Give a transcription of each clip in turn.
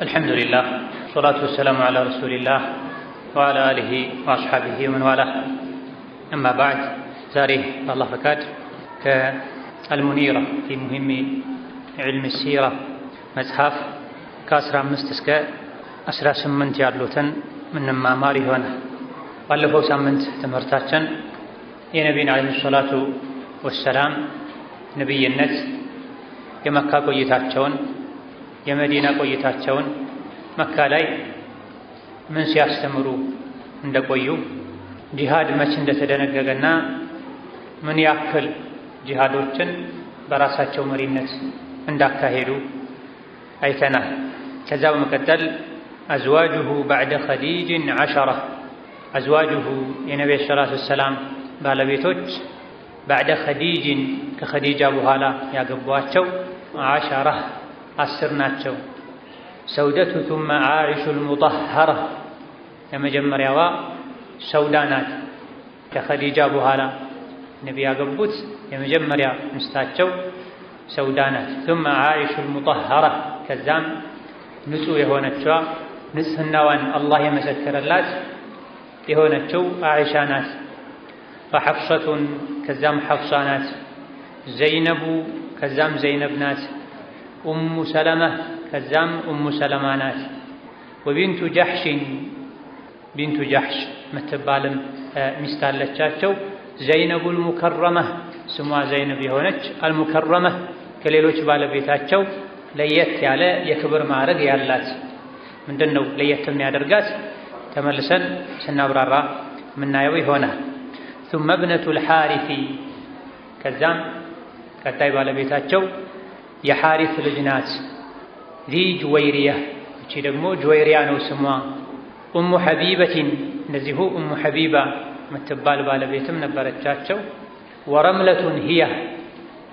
الحمد لله والصلاة والسلام على رسول الله وعلى آله وأصحابه ومن والاه أما بعد ዛሬ በአላህ ፈቃድ ከአልሙኒራ ፊ ሙሂሚ ዒልሚ ሲራ መጽሐፍ ከ15 እስከ 18 ያሉትን ምንማማር ይሆናል። ባለፈው ሳምንት ትምህርታችን የነቢዩን ዓለይሂ ሰላቱ ወሰላም ነቢይነት፣ የመካ ቆይታቸውን፣ የመዲና ቆይታቸውን፣ መካ ላይ ምን ሲያስተምሩ እንደቆዩ፣ ጂሃድ መች እንደተደነገገና ምን ያክል ጂሃዶችን በራሳቸው መሪነት እንዳካሄዱ አይተናል። ከዛ በመቀጠል አዝዋጁሁ ባዕደ ኸዲጅን 10 አዝዋጁሁ የነቢዩ ሰላቱ ወሰላም ባለቤቶች ባዕደ ኸዲጅን ከኸዲጃ በኋላ ያገቧቸው 10 ናቸው። ሰውደቱ ثم عائشة المطهرة የመጀመሪያዋ ሰውዳ ናት። ከኸዲጃ በኋላ ነቢ ያገቡት የመጀመሪያ ሚስታቸው ሰውዳ ናት። ثم عائشة المطهرة ከዛም ንጹህ የሆነችዋ ንጽህናዋን አላህ የመሰከረላት የሆነችው አይሻ ናት። ፈሐፍሰቱን ከዛም ሐፍሳ ናት። ዘይነቡ ከዛም ዘይነብ ናት። ኡሙ ሰለማ ከዛም ኡሙ ሰለማ ናት። ወቢንቱ ጃሕሽን ቢንቱ ጃሕሽ ምትባልም ሚስት አለቻቸው። ዘይነቡል ሙከረመህ ስሟ ዘይነብ የሆነች አልሙከረመህ ከሌሎች ባለቤታቸው ለየት ያለ የክብር ማዕረግ ያላት። ምንድን ነው ለየት የሚያደርጋት? ተመልሰን ስናብራራ የምናየው ይሆናል። ثم ابنة الحارث ከዛም ቀጣይ ባለቤታቸው የሐሪስ ልጅ ናት። ዚ ጁወይሪያ እቺ ደግሞ ጁወይሪያ ነው ስሟ። ኡሙ ሐቢበቲን እንደዚሁ ኡሙ ሐቢባ ምትባል ባለቤትም ነበረቻቸው። ወረምለቱን ሂያ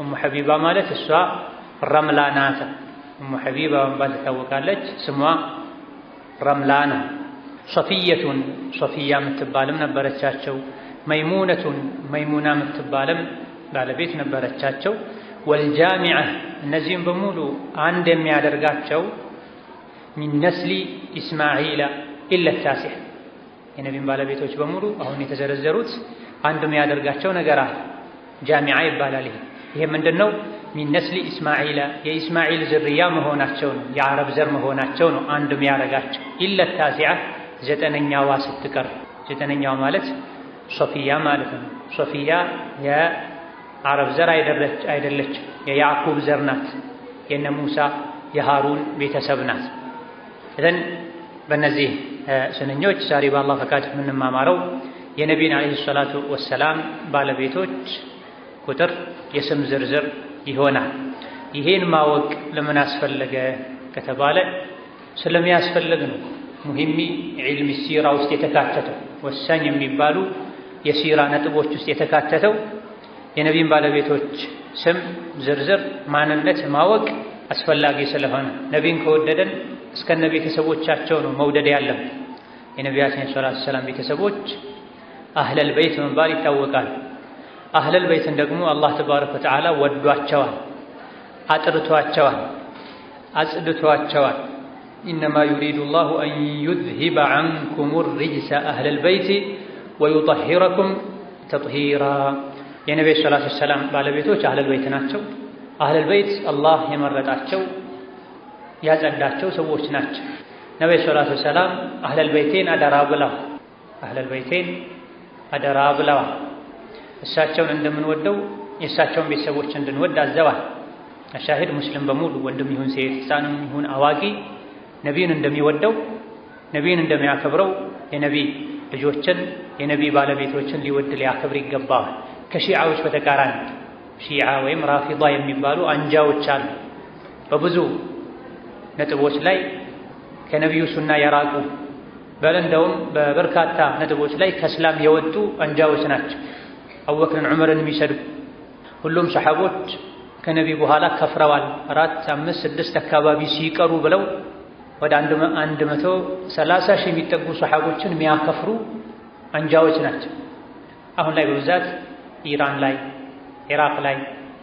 ኡሙ ሐቢባ ማለት እሷ ረምላ ናት። ኡሙ ሐቢባ በመባል ትታወቃለች። ስሟ ረምላ ነው። ሶፊየቱን ሶፊያ ምትባልም ነበረቻቸው። መይሙነቱን መይሙና ምትባልም ባለቤት ነበረቻቸው። ወልጃሚዐ እነዚህም በሙሉ አንድ የሚያደርጋቸው ሚን ነስሊ ኢስማዒላ ኢለ ታሲዕ የነቢን ባለቤቶች በሙሉ አሁን የተዘረዘሩት አንድ የሚያደርጋቸው ነገር አለ። ጃሚዓ ይባላል። ይሄ ምንድን ነው? ሚን ነስሊ ኢስማዒላ የኢስማዒል ዝርያ መሆናቸው ነው፣ የዓረብ ዘር መሆናቸው ነው አንድ የሚያደርጋቸው። ኢለ ታሲዓ ዘጠነኛዋ ስትቀር፣ ዘጠነኛዋ ማለት ሶፊያ ማለት ነው። ሶፊያ የዓረብ ዘር አይደለች፣ የያዕቁብ ዘር ናት። የነ ሙሳ የሃሩን ቤተሰብ ናት። እዘን በእነዚህ ስንኞች ዛሬ በአላህ ፈቃድ የምንማማረው የነቢዩን ዓለይሂ ሰላቱ ወሰላም ባለቤቶች ቁጥር የስም ዝርዝር ይሆናል። ይሄን ማወቅ ለምን አስፈለገ ከተባለ ስለሚያስፈልግ ነው። ሙሂሚ ዒልሚ ሲራ ውስጥ የተካተተው ወሳኝ የሚባሉ የሲራ ነጥቦች ውስጥ የተካተተው የነቢዩን ባለቤቶች ስም ዝርዝር ማንነት ማወቅ አስፈላጊ ስለሆነ ነቢዩን ከወደደን እስከነ ቤተሰቦቻቸው ነው መውደድ ያለብን። የነቢያችን ሰለላሁ ዐለይሂ ወሰለም ቤተሰቦች አህለል በይት በመባል ይታወቃል። አህለል በይትን ደግሞ አላህ ተባረከ ወተዓላ ወዷቸዋል፣ አጥርቷቸዋል፣ አጽድቷቸዋል። ኢነማ ዩሪዱ ላሁ አን ዩዝሂበ ዐንኩም ሪጅሰ አህለል በይቲ ወዩጠሂረኩም ተጥሂራ። የነቢዩ ሰለላሁ ዐለይሂ ወሰለም ባለቤቶች አህለል በይት ናቸው። አህለል በይት አላህ የመረጣቸው ያጸዳቸው ሰዎች ናቸው። ነቢዩ ሰለላሁ ዐለይሂ ወሰለም አህለል በይቴን አደራ ብለዋል። አህለል በይቴን አደራ ብለዋል። እሳቸውን እንደምንወደው የእሳቸውን ቤተሰቦች እንድንወድ አዘዋል። አሻሂድ ሙስሊም በሙሉ ወንድም ይሁን ሴት፣ ሕፃንም ይሁን አዋቂ ነቢዩን እንደሚወደው ነቢዩን እንደሚያከብረው የነቢይ ልጆችን የነቢይ ባለቤቶችን ሊወድ ሊያከብር ይገባዋል። ከሺዓዎች በተቃራኒ ሺዓ ወይም ራፊዳ የሚባሉ አንጃዎች አሉ። በብዙ ነጥቦች ላይ ከነቢዩ ሱና የራቁ በል እንደውም በበርካታ ነጥቦች ላይ ከእስላም የወጡ አንጃዎች ናቸው። አቡበክርን ዑመርን የሚሰድቡ ሁሉም ሰሓቦች ከነቢይ በኋላ ከፍረዋል 4፣ 5፣ 6 አካባቢ ሲቀሩ ብለው ወደ 130 ሺህ የሚጠጉ ሰሓቦችን የሚያከፍሩ አንጃዎች ናቸው። አሁን ላይ በብዛት ኢራን ላይ፣ ኢራቅ ላይ፣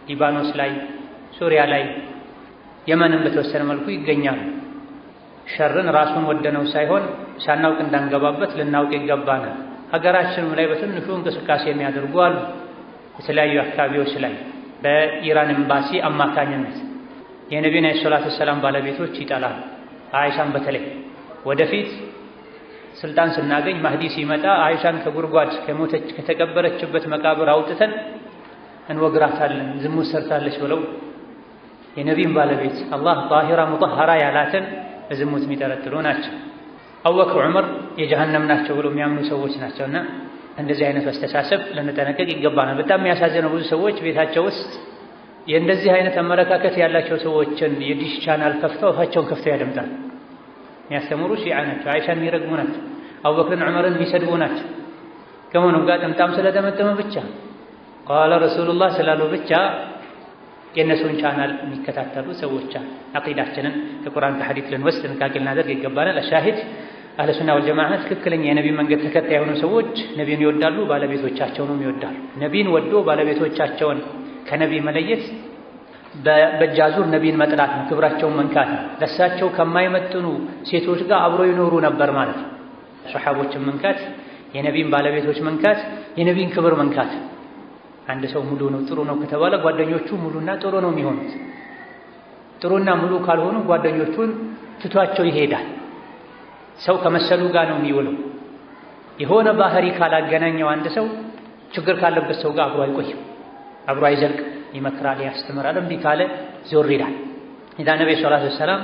ሊባኖስ ላይ፣ ሱሪያ ላይ፣ የመንም በተወሰነ መልኩ ይገኛሉ። ሸርን ራሱን ወደነው ሳይሆን ሳናውቅ እንዳንገባበት ልናውቅ ይገባናል። ሀገራችንም ላይ በትንሹ እንቅስቃሴ የሚያደርጉ አሉ። የተለያዩ አካባቢዎች ላይ በኢራን ኤምባሲ አማካኝነት የነቢዩን ሰለላሁ ዐለይሂ ወሰለም ባለቤቶች ይጠላሉ። አይሻን በተለይ ወደፊት ስልጣን ስናገኝ ማህዲ ሲመጣ አይሻን ከጉድጓድ ከሞተች ከተቀበረችበት መቃብር አውጥተን እንወግራታለን ዝሙት ሰርታለች ብለው የነቢዩን ባለቤት አላህ ጣሂራ ሙጠሐራ ያላትን በዝሙት የሚጠረጥሩ ናቸው። አቡበክር ዑመር የጀሃነም ናቸው ብለው የሚያምኑ ሰዎች ናቸውና እንደዚህ አይነት አስተሳሰብ ልንጠነቀቅ ይገባናል። በጣም የሚያሳዝነው ብዙ ሰዎች ቤታቸው ውስጥ የእንደዚህ አይነት አመለካከት ያላቸው ሰዎችን የዲሽ ቻናል ከፍተው አፋቸውን ከፍተው ያደምጣል። የሚያስተምሩ ሺዓ ናቸው፣ አይሻን የሚረግሙ ናቸው፣ አቡበክርን ዑመርን የሚሰድቡ ናቸው። ከመሆኑም ጋር ጥምጣም ስለጠመጠመ ብቻ ቃለ ረሱሉላህ ስላሉ ብቻ የእነሱን ቻናል የሚከታተሉ ሰዎች አቂዳችንን ከቁርአን ከሐዲስ ልንወስድ ጥንቃቄ ልናደርግ ይገባናል። አሻሂድ አህለ ሱና ወልጀማዓ ትክክለኛ የነቢይ መንገድ ተከታይ የሆኑ ሰዎች ነቢይን ይወዳሉ፣ ባለቤቶቻቸውንም ይወዳሉ። ነቢይን ወዶ ባለቤቶቻቸውን ከነቢይ መለየት በእጅ አዙር ነቢይን መጥላት ነው፣ ክብራቸውን መንካት ነው። ለእሳቸው ከማይመጥኑ ሴቶች ጋር አብሮ ይኖሩ ነበር ማለት ነው። ሶሐቦችን መንካት፣ የነቢይን ባለቤቶች መንካት፣ የነቢይን ክብር መንካት። አንድ ሰው ሙሉ ነው ጥሩ ነው ከተባለ ጓደኞቹ ሙሉና ጥሩ ነው የሚሆኑት። ጥሩና ሙሉ ካልሆኑ ጓደኞቹን ትቷቸው ይሄዳል። ሰው ከመሰሉ ጋር ነው የሚውለው። የሆነ ባህሪ ካላገናኘው አንድ ሰው ችግር ካለበት ሰው ጋር አብሮ አይቆይም፣ አብሮ አይዘልቅም። ይመክራል፣ ያስተምራል። እምቢ ካለ ዞር ይላል። ኢዳ ነብዩ ሰለላሁ ዐለይሂ ወሰለም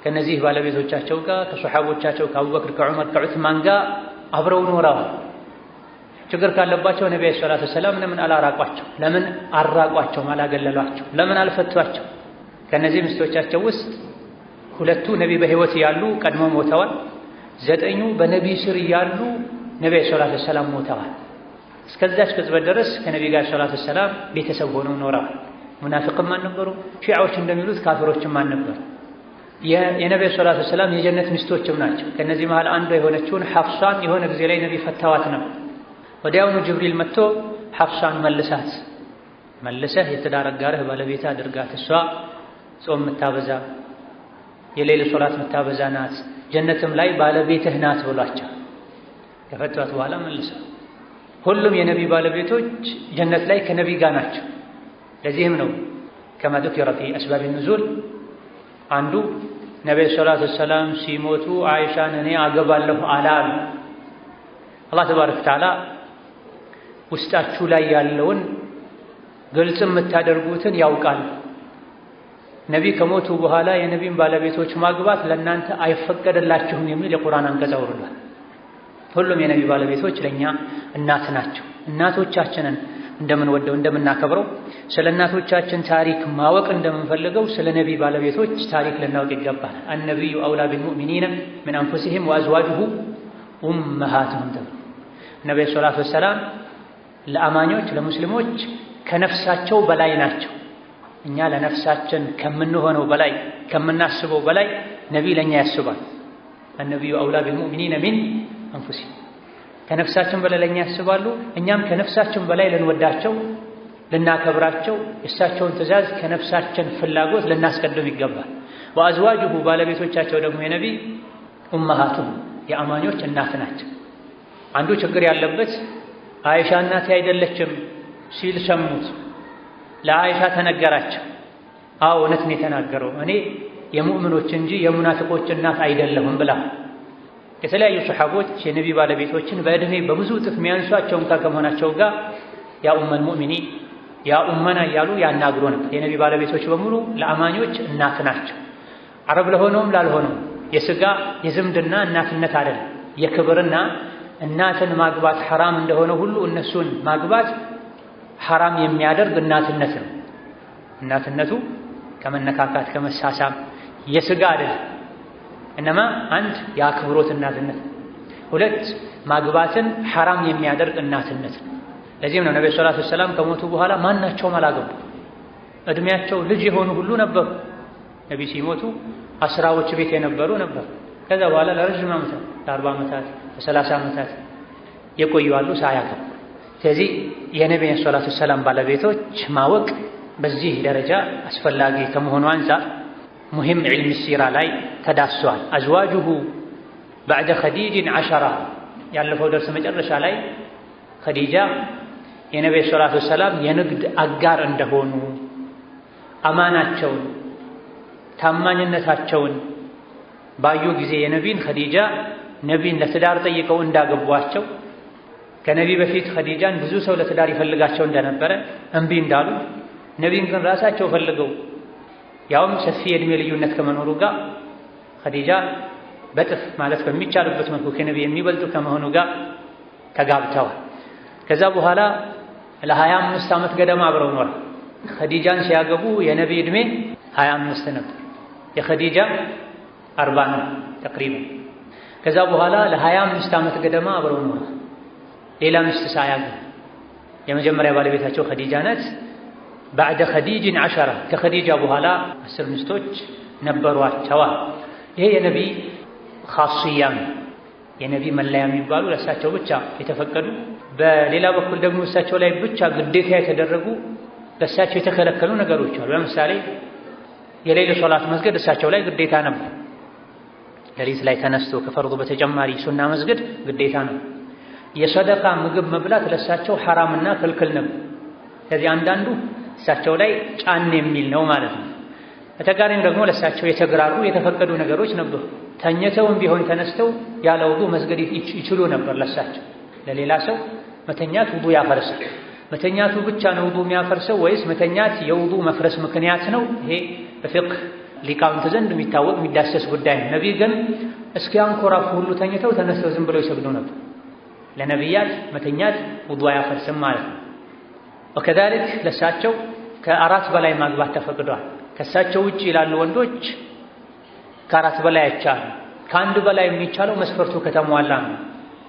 ከነዚህ ባለቤቶቻቸው ጋር ከሱሐቦቻቸው ከአቡበክር ከዑመር ከዑስማን ጋር አብረው ኖረዋል። ችግር ካለባቸው ነብዩ ሰለላሁ ዐለይሂ ወሰለም ለምን አላራቋቸው? ለምን አራቋቸው? አላገለሏቸው? ለምን አልፈቷቸው? ከነዚህ ሚስቶቻቸው ውስጥ ሁለቱ ነቢ በህይወት ያሉ ቀድሞ ሞተዋል። 9 በነቢ ስር ያሉ ነብዩ ሰለላሁ ዐለይሂ ወሰለም ሞተዋል። እስከዛች ቅጽበት ድረስ ከነቢ ጋር ሰለላሁ ዐለይሂ ወሰለም ቤተሰብ ሆነው ኖረዋል። ሙናፊቅም አልነበሩ፣ ሺዓዎች እንደሚሉት ካፊሮችም አልነበሩ። የነብዩ ሰለላሁ ዐለይሂ ወሰለም የጀነት ሚስቶችም ናቸው። ከነዚህ መሃል አንዷ የሆነችውን ሐፍሳን የሆነ ጊዜ ላይ ነቢ ፈታዋት ነው። ወዲያውኑ ጅብሪል መጥቶ ሐፍሳን መልሰህ የትዳር አጋርህ ባለቤት አድርጋት፣ እሷ ጾም የምታበዛ የሌሊት ሶላት የምታበዛ ናት፣ ጀነትም ላይ ባለቤትህ ናት ብሏቸው ከፈቷት በኋላ መልሰው ሁሉም የነቢ ባለቤቶች ጀነት ላይ ከነቢ ጋር ናቸው። ለዚህም ነው ከማ ذكر في أسباب النزول አንዱ ነብዩ ሰለላሁ ዐለይሂ ወሰለም ሲሞቱ አይሻን እኔ አገባለሁ አላሉ። አላህ ተባረከ ወተዓላ ውስጣችሁ ላይ ያለውን ግልጽ የምታደርጉትን ያውቃል። ነቢ ከሞቱ በኋላ የነቢን ባለቤቶች ማግባት ለእናንተ አይፈቀድላችሁም የሚል የቁርአን አንቀጽ አውርዷል። ሁሉም የነቢ ባለቤቶች ለኛ እናት ናቸው። እናቶቻችንን እንደምንወደው እንደምናከብረው ስለ እናቶቻችን ታሪክ ማወቅ እንደምንፈልገው ስለ ነቢ ባለቤቶች ታሪክ ልናውቅ ይገባል። አነቢዩ አውላ ቢልሙእሚኒነ ምን አንፉሲሂም ወአዝዋጁሁ ኡመሃቱሁም ተብሎ ነብዩ ሰለላሁ ዐለይሂ ወሰለም ለአማኞች ለሙስሊሞች ከነፍሳቸው በላይ ናቸው። እኛ ለነፍሳችን ከምንሆነው በላይ ከምናስበው በላይ ነቢ ለኛ ያስባል። አነቢዩ አውላ ቢልሙእሚኒነ ሚን አንፉሲሂም ከነፍሳችን በላይ ለኛ ያስባሉ። እኛም ከነፍሳችን በላይ ልንወዳቸው ልናከብራቸው የእሳቸውን ትእዛዝ ከነፍሳችን ፍላጎት ልናስቀድም ይገባል። ወአዝዋጁሁ ባለቤቶቻቸው ደግሞ የነቢ ኡመሃቱሁም የአማኞች እናት ናቸው። አንዱ ችግር ያለበት አይሻ እናቴ አይደለችም ሲል ሰሙት። ለአይሻ ተነገራቸው። አዎ እውነት ነው የተናገረው፣ እኔ የሙእምኖች እንጂ የሙናፊቆች እናት አይደለሁም ብላ። የተለያዩ ሰሐቦች የነቢ ባለቤቶችን በእድሜ በብዙ እጥፍ የሚያንሷቸው እንኳን ከመሆናቸው ጋር ያ ኡመል ሙእሚኒን ያ ኡመና እያሉ ያናግሩ ነበር። የነቢ ባለቤቶች በሙሉ ለአማኞች እናት ናቸው። አረብ ለሆነውም ላልሆነው የሥጋ የዝምድና እናትነት አይደለም፣ የክብርና እናትን ማግባት ሐራም እንደሆነ ሁሉ እነሱን ማግባት ሐራም የሚያደርግ እናትነት ነው። እናትነቱ ከመነካካት ከመሳሳም የሥጋ አይደለም። እነማ አንድ የአክብሮት እናትነት፣ ሁለት ማግባትን ሐራም የሚያደርግ እናትነት። ለዚህም ነው ነብዩ ሰለላሁ ዐለይሂ ወሰለም ከሞቱ በኋላ ማናቸውም አላገቡ። እድሜያቸው ልጅ የሆኑ ሁሉ ነበሩ። ነቢ ሲሞቱ አስራዎች ቤት የነበሩ ነበሩ። ከዛ በኋላ ለረጅም ዓመታት ለ40 ዓመታት ለ30 ዓመታት የቆዩ አሉ ሳያገቡ። ስለዚህ የነብዩ ሰለላሁ ዐለይሂ ወሰለም ባለቤቶች ማወቅ በዚህ ደረጃ አስፈላጊ ከመሆኑ አንፃር ሙሂም ዒልም ሲራ ላይ ተዳስሷል። አዝዋጁሁ ባዕደ ኸዲጅን 10 ያለፈው ደርስ መጨረሻ ላይ ኸዲጃ የነቢዩ ሰላቱ ወሰላም የንግድ አጋር እንደሆኑ አማናቸውን ታማኝነታቸውን ባዩ ጊዜ የነቢን ኸዲጃ ነቢን ለትዳር ጠይቀው እንዳገቧቸው ከነቢ በፊት ኸዲጃን ብዙ ሰው ለትዳር ይፈልጋቸው እንደነበረ እምቢ እንዳሉ ነቢን ግን ራሳቸው ፈልገው ያውም ሰፊ የዕድሜ ልዩነት ከመኖሩ ጋር ኸዲጃ በጥፍ ማለት በሚቻልበት መልኩ ከነቢ የሚበልጡ ከመሆኑ ጋር ተጋብተዋል። ከዛ በኋላ ለ25 ዓመት ገደማ አብረው ኖረዋል። ኸዲጃን ሲያገቡ የነቢ ዕድሜ 25 ነበር፣ የኸዲጃ 40 ነው ተቅሪበን። ከዛ በኋላ ለ25 ዓመት ገደማ አብረው ኖረዋል። ሌላ ሚስት ሳያገቡ የመጀመሪያ ባለቤታቸው ኸዲጃ ናት። ባዕደ ኸዲጅን 10 ከኸዲጃ በኋላ 10 ሚስቶች ነበሯቸዋ። ይሄ የነቢ ኻስያ የነቢ መለያ የሚባሉ ለእሳቸው ብቻ የተፈቀዱ፣ በሌላ በኩል ደግሞ እሳቸው ላይ ብቻ ግዴታ የተደረጉ ለእሳቸው የተከለከሉ ነገሮች አሉ። ለምሳሌ የሌሊት ሶላት መስገድ እሳቸው ላይ ግዴታ ነበር። ሌሊት ላይ ተነስቶ ከፈርዱ በተጨማሪ ሱና መስገድ ግዴታ ነው። የሰደቃ ምግብ መብላት ለእሳቸው ሐራምና ክልክል ነበር። ከዚህ አንዳንዱ እሳቸው ላይ ጫን የሚል ነው ማለት ነው። በተቃራኒው ደግሞ ለእሳቸው የተግራሩ የተፈቀዱ ነገሮች ነበሩ። ተኝተውም ቢሆን ተነስተው ያለ ውዱእ መስገድ ይችሉ ነበር። ለእሳቸው ለሌላ ሰው መተኛት ውዱእ ያፈርሳል። መተኛቱ ብቻ ነው ውዱእ የሚያፈርሰው ወይስ መተኛት የውዱእ መፍረስ ምክንያት ነው? ይሄ በፊቅህ ሊቃውንት ዘንድ የሚታወቅ የሚዳሰስ ጉዳይ ነው። ነቢይ ግን እስኪያንኮራፉ ሁሉ ተኝተው ተነስተው ዝም ብለው ይሰግዱ ነበር። ለነቢያት መተኛት ውዱእ አያፈርስም ማለት ነው። ወከዛሊክ ለእሳቸው ከ4 በላይ ማግባት ተፈቅዷል። ከእሳቸው ውጭ ይላሉ ወንዶች ከ4 በላይ አይቻልም። ከ1 በላይ የሚቻለው መስፈርቱ ከተሟላ ነው።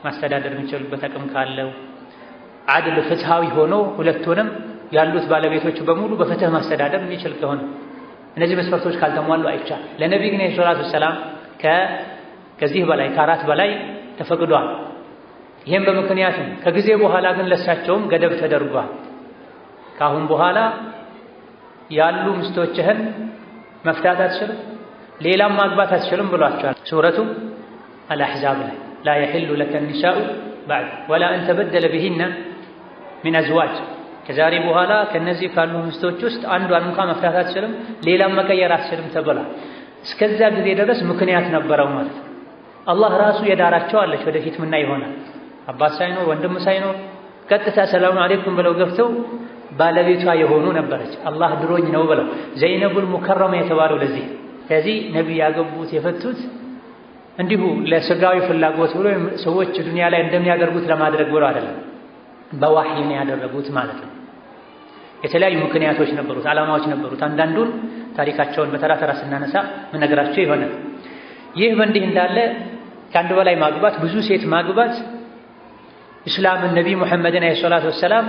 ማስተዳደር የሚችሉበት አቅም ካለው፣ አድል ፍትሃዊ ሆኖ ሁለቱንም ያሉት ባለቤቶቹ በሙሉ በፍትህ ማስተዳደር የሚችል ከሆነ፣ እነዚህ መስፈርቶች ካልተሟሉ አይቻልም። ለነቢይ ግን ሰላቱ ሰላም ከዚህ በላይ ከ4 በላይ ተፈቅዷል። ይህም በምክንያት ነው። ከጊዜ በኋላ ግን ለእሳቸውም ገደብ ተደርጓል። ከአሁን በኋላ ያሉ ሚስቶችህን መፍታት አትችልም፣ ሌላም ማግባት አትችልም ብሏቸዋል። ሱረቱ አልአሕዛብ ላይ ላ የሕሉ ለከ ኒሳኡ ባዕድ ወላ አን ተበደለ ቢሂነ ሚን አዝዋጅ፣ ከዛሬ በኋላ ከነዚህ ካሉ ሚስቶች ውስጥ አንዷን እንኳን መፍታት አትችልም፣ ሌላም መቀየር አትችልም ተብሏል። እስከዛ ጊዜ ድረስ ምክንያት ነበረው ማለት ነው። አላህ ራሱ የዳራቸው አለች። ወደፊት ምና ይሆናል አባት ሳይኖር ወንድም ሳይኖር ቀጥታ ሰላም አለይኩም ብለው ገብተው ባለቤቷ የሆኑ ነበረች። አላህ ድሮኝ ነው ብለው ዘይነቡል ሙከረማ የተባለው ለዚህ። ከዚህ ነቢይ ያገቡት የፈቱት እንዲሁ ለስጋዊ ፍላጎት ብሎ ሰዎች ዱንያ ላይ እንደሚያደርጉት ለማድረግ ብሎ አይደለም፣ በዋህይ ነው ያደረጉት ማለት ነው። የተለያዩ ምክንያቶች ነበሩት፣ ዓላማዎች ነበሩት። አንዳንዱን ታሪካቸውን በተራ ተራ ስናነሳ ምነግራቸው ይሆናል። ይህ በእንዲህ እንዳለ ከአንድ በላይ ማግባት፣ ብዙ ሴት ማግባት እስላምን ነቢ ሙሐመድን አለይሂ ሰላቱ ወሰላም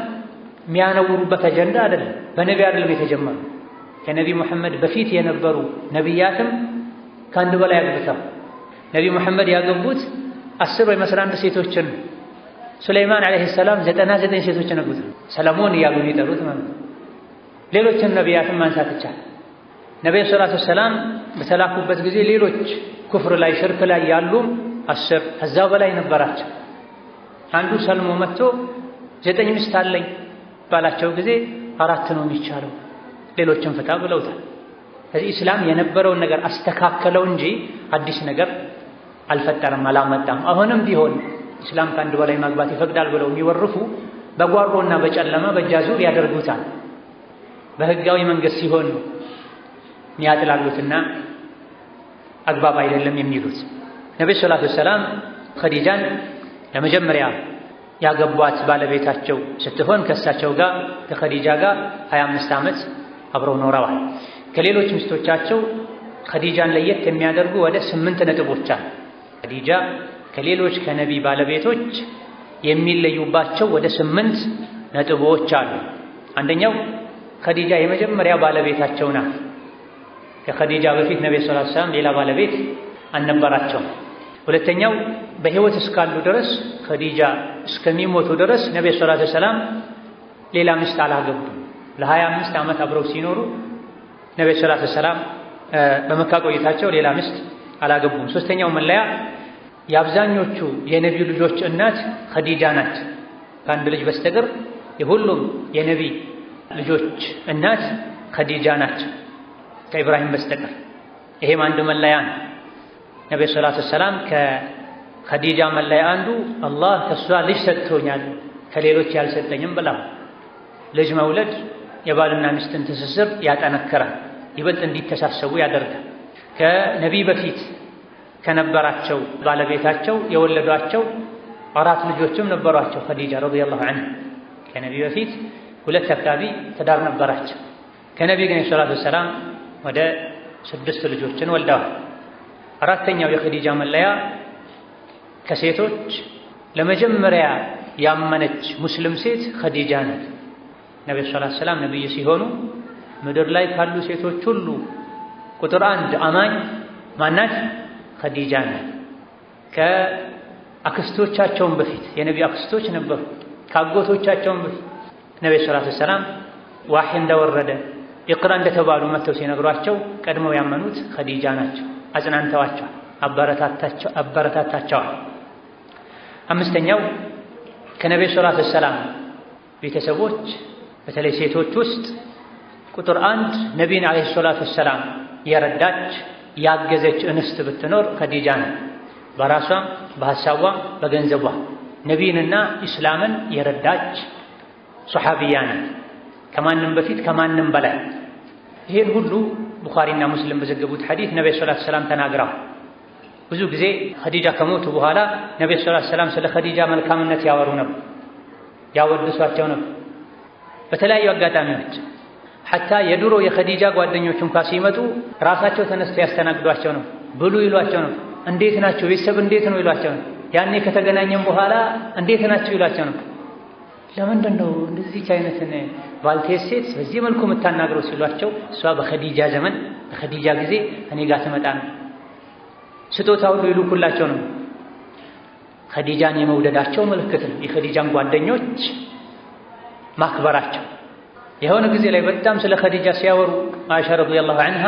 የሚያነውሩበት አጀንዳ አይደለም። በነቢ አይደለም የተጀመሩ። ከነቢ ሙሐመድ በፊት የነበሩ ነቢያትም ከአንድ በላይ አግብተው ነቢ ሙሐመድ ያገቡት 10 ወይም 11 ሴቶችን፣ ሱለይማን አለይሂ ሰላም 99 ሴቶችን አግብተው ሰለሞን እያሉ የሚጠሩት ማለት ነው። ሌሎችን ነቢያትም ማንሳት ይቻላል። ነቢዩ ሰለላሁ ዐለይሂ ወሰለም በተላኩበት ጊዜ ሌሎች ኩፍር ላይ ሽርክ ላይ ያሉ 10 ከዛ በላይ ነበራቸው። አንዱ ሰልሞ መጥቶ 9 ሚስት አለኝ ባላቸው ጊዜ 4 ነው የሚቻለው፣ ሌሎችን ፍታ ብለውታል። ስለዚህ ኢስላም የነበረውን ነገር አስተካከለው እንጂ አዲስ ነገር አልፈጠረም፣ አላመጣም። አሁንም ቢሆን ኢስላም ከአንድ በላይ ማግባት ይፈቅዳል ብለው የሚወርፉ በጓሮና በጨለማ በእጃዙር ያደርጉታል። በህጋዊ መንገድ ሲሆን የሚያጥላሉትና አግባብ አይደለም የሚሉት። ነብዩ ሰለላሁ ዐለይሂ ወሰለም ኸዲጃን ለመጀመሪያ ያገቧት ባለቤታቸው ስትሆን ከእሳቸው ጋር ከኸዲጃ ጋር 25 ዓመት አብረው ኖረዋል። ከሌሎች ሚስቶቻቸው ኸዲጃን ለየት የሚያደርጉ ወደ 8 ነጥቦች አሉ። ኸዲጃ ከሌሎች ከነቢ ባለቤቶች የሚለዩባቸው ወደ 8 ነጥቦች አሉ። አንደኛው ኸዲጃ የመጀመሪያ ባለቤታቸው ናት። ከኸዲጃ በፊት ነብዩ ሰለላሁ ዐለይሂ ወሰለም ሌላ ባለቤት አልነበራቸውም። ሁለተኛው በህይወት እስካሉ ድረስ ኸዲጃ እስከሚሞቱ ድረስ ነብዩ ሰለላሁ ዐለይሂ ወሰለም ሌላ ሚስት አላገቡም። ለ25 ዓመት አብረው ሲኖሩ ነብዩ ሰለላሁ ዐለይሂ ወሰለም በመካ ቆይታቸው ሌላ ሚስት አላገቡም። ሶስተኛው መለያ የአብዛኞቹ የነቢዩ ልጆች እናት ኸዲጃ ናት። ከአንድ ልጅ በስተቀር የሁሉም የነቢ ልጆች እናት ኸዲጃ ናቸው ከኢብራሂም በስተቀር። ይሄም አንድ መለያ ነው። ነብዩ ሰለላሁ ዐለይሂ ወሰለም ከኸዲጃ መለያ አንዱ አላህ ከሷ ልጅ ሰጥቶኛል ከሌሎች ያልሰጠኝም ብለው። ልጅ መውለድ የባልና ሚስትን ትስስር ያጠነክራል፣ ይበልጥ እንዲተሳሰቡ ያደርጋል። ከነቢይ በፊት ከነበራቸው ባለቤታቸው የወለዷቸው 4 ልጆችም ነበሯቸው ኸዲጃ ረዲየላሁ ዐንሃ። ከነቢይ በፊት 2 አካባቢ ትዳር ነበራቸው። ከነቢይ ግን ሰለላሁ ዐለይሂ ወሰለም ወደ 6 ልጆችን ወልደዋል። አራተኛው የኸዲጃ መለያ ከሴቶች ለመጀመሪያ ያመነች ሙስሊም ሴት ኸዲጃ ናት። ነብዩ ሰለላሁ ዐለይሂ ወሰለም ነብይ ሲሆኑ ምድር ላይ ካሉ ሴቶች ሁሉ ቁጥር 1 አማኝ ማናት? ኸዲጃ ናት። ከአክስቶቻቸውም በፊት የነብዩ አክስቶች ነበሩ። ከአጎቶቻቸውም በፊት ነብዩ ሰለላሁ ዐለይሂ ወሰለም ዋህይ እንደወረደ ኢቅራ እንደተባሉ መጥተው ሲነግሯቸው ቀድመው ያመኑት ኸዲጃ ናቸው። አጽናንተዋቸዋል፣ አበረታታቸዋል። አምስተኛው ከነብዩ ሰለላሁ ዐለይሂ ወሰለም ቤተሰቦች በተለይ ሴቶች ውስጥ ቁጥር 1 ነቢይን ዐለይሂ ሰላቱ ወሰላም የረዳች ያገዘች እንስት ብትኖር ኸዲጃ ናት። በራሷም በሐሳቧ በገንዘቧ ነቢይንና ኢስላምን የረዳች ሱሐቢያ ናት። ከማንም በፊት ከማንም በላይ። ይሄን ሁሉ ቡኻሪና ሙስሊም በዘገቡት ሐዲስ ነብዩ ሰለላሁ ዐለይሂ ወሰለም ተናግረዋል። ብዙ ጊዜ ኸዲጃ ከሞቱ በኋላ ነብዩ ሰለላሁ ዐለይሂ ወሰለም ስለ ኸዲጃ መልካምነት ያወሩ ነበር፣ ያወድሷቸው ነበር በተለያዩ አጋጣሚዎች። ሐታ የድሮ የኸዲጃ ጓደኞች እንኳን ሲመጡ ራሳቸው ተነስተው ያስተናግዷቸው ነው፣ ብሉ ይሏቸው ነው፣ እንዴት ናቸው ቤተሰብ እንዴት ነው ይሏቸው ነው። ያኔ ከተገናኘም በኋላ እንዴት ናቸው ይሏቸው ነው። ለምንድን ነው እንደዚህ አይነትን ባልቴት ሴት በዚህ መልኩ የምታናግረው ሲሏቸው እሷ በኸዲጃ ዘመን በኸዲጃ ጊዜ እኔ ጋር ትመጣ ነው፣ ስጦታ ሁሉ ይልኩላቸው ነው። ኸዲጃን የመውደዳቸው ምልክት ነው። የኸዲጃን ጓደኞች ማክበራቸው። የሆነ ጊዜ ላይ በጣም ስለ ኸዲጃ ሲያወሩ አይሻ ረዲየላሁ ዐንሃ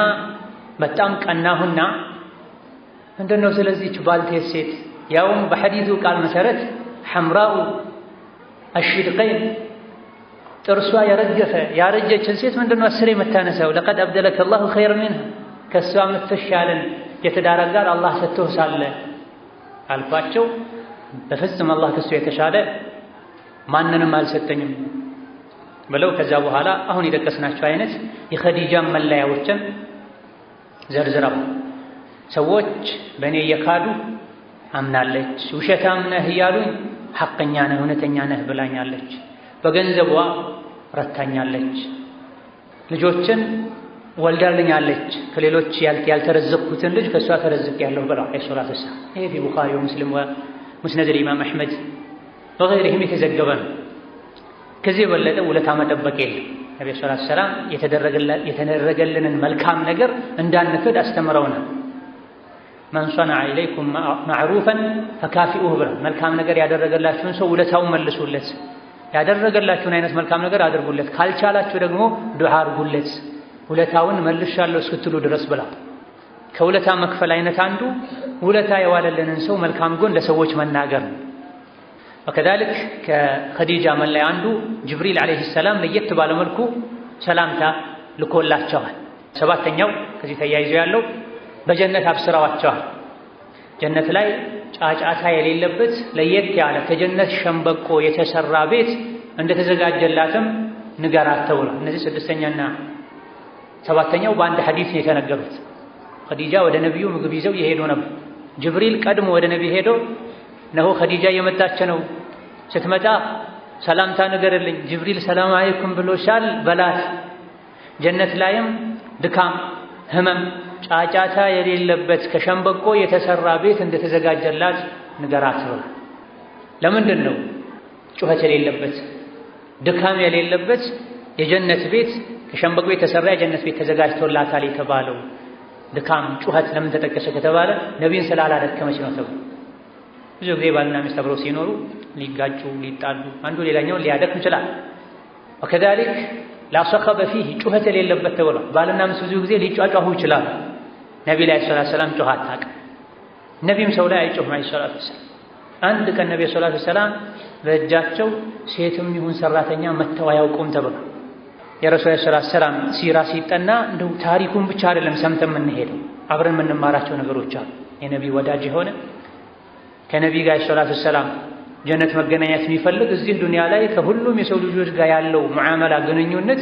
በጣም ቀናሁና ምንድነው ስለዚህች ባልቴት ሴት ያውም በሐዲሱ ቃል መሰረት ሐምራኡ አሽድቀይን ጥርሷ የረገፈ ያረጀችን ሴት ምንድነው አስሬ የምታነሳው? ለቀድ አብደለከ አላሁ ኸይረን ሚንሃ ከሷ የምትሻለን የትዳር አጋር አላህ ሰጥቶህ ሳለ አልኳቸው። በፍጹም አላህ ከሱ የተሻለ ማንንም አልሰጠኝም ብለው ከዛ በኋላ አሁን የጠቀስናቸው አይነት የኸዲጃን መለያዎችን ዘርዝረው ሰዎች በእኔ እየካዱ አምናለች፣ ውሸታም ነህ እያሉኝ ሐቀኛ ነህ እውነተኛ ነህ ብላኛለች፣ በገንዘቧ ረታኛለች፣ ልጆችን ወልዳልኛለች፣ ከሌሎች ያልተረዘቅኩትን ልጅ ከእሷ ተረዝቄያለሁ ብለዋል ሰለላሁ ዐለይሂ ወሰለም። ይሄ ፊ ቡኻሪ ወሙስሊም ወሙስነድ ኢማም አሕመድ ወገይሪሂም የተዘገበ ነው። ከዚህ የበለጠ ውለታ መጠበቅ የለም። ነብዩ ሰለላሁ ዐለይሂ ወሰለም የተደረገልንን መልካም ነገር እንዳንክድ አስተምረውናል። መን ሰነዐ ኢለይኩም ማዕሩፈን ፈካፊኡሁ ብለው መልካም ነገር ያደረገላችሁን ሰው ውለታውን መልሱለት። ያደረገላችሁን አይነት መልካም ነገር አድርጉለት፣ ካልቻላችሁ ደግሞ ዱዓ አድርጉለት ውለታውን መልሻለሁ እስክትሉ ድረስ ብላ። ከውለታ መክፈል አይነት አንዱ ውለታ የዋለልንን ሰው መልካም ጎን ለሰዎች መናገር ነው። ወከዛልክ ከኸዲጃ መለያ አንዱ ጅብሪል ዐለይሂ ሰላም ለየት ባለ መልኩ ሰላምታ ልኮላቸዋል። ሰባተኛው ከዚህ ተያይዞ ያለው በጀነት አብስረዋቸዋል። ጀነት ላይ ጫጫታ የሌለበት ለየት ያለ ከጀነት ሸምበቆ የተሰራ ቤት እንደተዘጋጀላትም ንገራት ተብሏል። እነዚህ ስድስተኛና ሰባተኛው በአንድ ሐዲስ ነው የተነገሩት። ኸዲጃ ወደ ነቢዩ ምግብ ይዘው የሄዱ ነበር። ጅብሪል ቀድሞ ወደ ነቢይ ሄዶ ነሆ ኸዲጃ እየመጣች ነው፣ ስትመጣ ሰላምታ ንገርልኝ፣ ጅብሪል ሰላም አለይኩም ብሎሻል በላት፣ ጀነት ላይም ድካም፣ ህመም፣ ጫጫታ የሌለበት ከሸምበቆ የተሰራ ቤት እንደተዘጋጀላት ንገራት ብላ። ለምንድን ነው ጩኸት የሌለበት ድካም የሌለበት የጀነት ቤት ከሸምበቆ የተሰራ የጀነት ቤት ተዘጋጅቶላታል የተባለው? ድካም ጩኸት ለምን ተጠቀሰ ከተባለ ነቢይን ስላላደከመች ነው ተብሎ። ብዙ ጊዜ ባልና ሚስት አብረው ሲኖሩ ሊጋጩ ሊጣሉ አንዱ ሌላኛውን ሊያደክም ይችላል። ወከዛሊክ ላ ሰኸበ ፊህ ጩኸት የሌለበት ተብሏል። ባልና ሚስት ብዙ ጊዜ ሊጫጫሁ ይችላል። ነቢ ላይ ሰላም ጮኸ አታውቅም። ነቢም ሰው ላይ አይጮህም አለይሂ ሰላቱ ወሰላም። አንድ ቀን ነቢ ሰለላሁ ዐለይሂ ወሰለም በእጃቸው ሴትም ይሁን ሰራተኛ መተው አያውቁም ተብሎ የረሱል ሰለላሁ ዐለይሂ ወሰለም ሲራ ሲጠና እንደው ታሪኩን ብቻ አይደለም ሰምተን የምንሄደው፣ አብረን የምንማራቸው ነገሮች አሉ። የነቢ ወዳጅ የሆነ ከነቢ ጋር ሰለላሁ ዐለይሂ ወሰለም ጀነት መገናኘት የሚፈልግ እዚህ ዱንያ ላይ ከሁሉም የሰው ልጆች ጋር ያለው ሙዓመላ ግንኙነት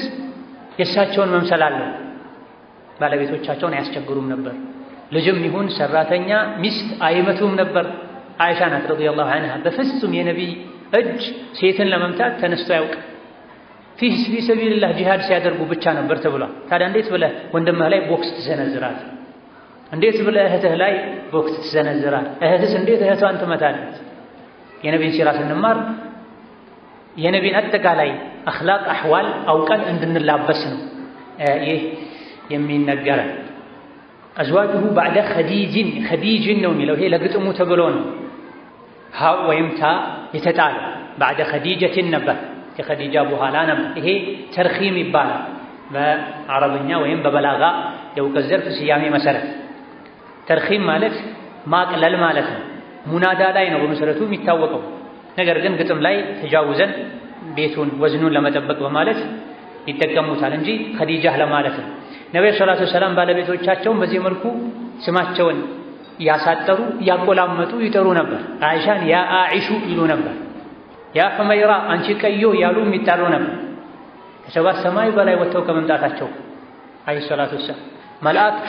የእሳቸውን መምሰል አለው። ባለቤቶቻቸውን አያስቸግሩም ነበር። ልጅም ይሁን ሰራተኛ ሚስት አይመቱም ነበር። አይሻ ናት ረዲየላሁ ዐንሃ በፍጹም የነቢይ እጅ ሴትን ለመምታት ተነስቶ አያውቅም። ፊ ሰቢልላህ ጂሃድ ሲያደርጉ ብቻ ነበር ተብሏል። ታዲያ እንዴት ብለህ ወንድምህ ላይ ቦክስ ትሰነዝራለህ? እንዴት ብለህ እህትህ ላይ ቦክስ ትሰነዝራለህ? እህትስ እንዴት እህቷን ትመታለች? የነቢይን ሲራ ስንማር የነቢይን አጠቃላይ አኽላቅ አሕዋል አውቀን እንድንላበስ ነው ይህ የሚነገረን። አዝዋጁሁ ባዕደ ኸዲጅን ነው የሚለው። ይሄ ለግጥሙ ተብሎ ነው ሃው ወይም ታ የተጣለ ባዕደ ኸዲጀትን ነበር፣ ከኸዲጃ በኋላ ነበር። ይሄ ተርኺም ይባላል በአረብኛ ወይም በበላጋ የእውቀት ዘርፍ ስያሜ መሰረት። ተርኺም ማለት ማቅለል ማለት ነው። ሙናዳ ላይ ነው በመሰረቱ የሚታወቀው። ነገር ግን ግጥም ላይ ተጃውዘን ቤቱን ወዝኑን ለመጠበቅ በማለት ይጠቀሙታል እንጂ ኸዲጃህ ለማለት ነው። ነብዩ ሰለላሁ ዐለይሂ ወሰለም ባለቤቶቻቸውን በዚህ መልኩ ስማቸውን ያሳጠሩ ያቆላመጡ ይጠሩ ነበር። አይሻን ያ አኢሹ ይሉ ነበር። ያ ሁመይራ አንቺ ቀዮ ያሉ የሚጠሩ ነበር። ከሰባት ሰማይ በላይ ወጥተው ከመምጣታቸው አለይሂ ሰላቱ ወሰላም መላእክት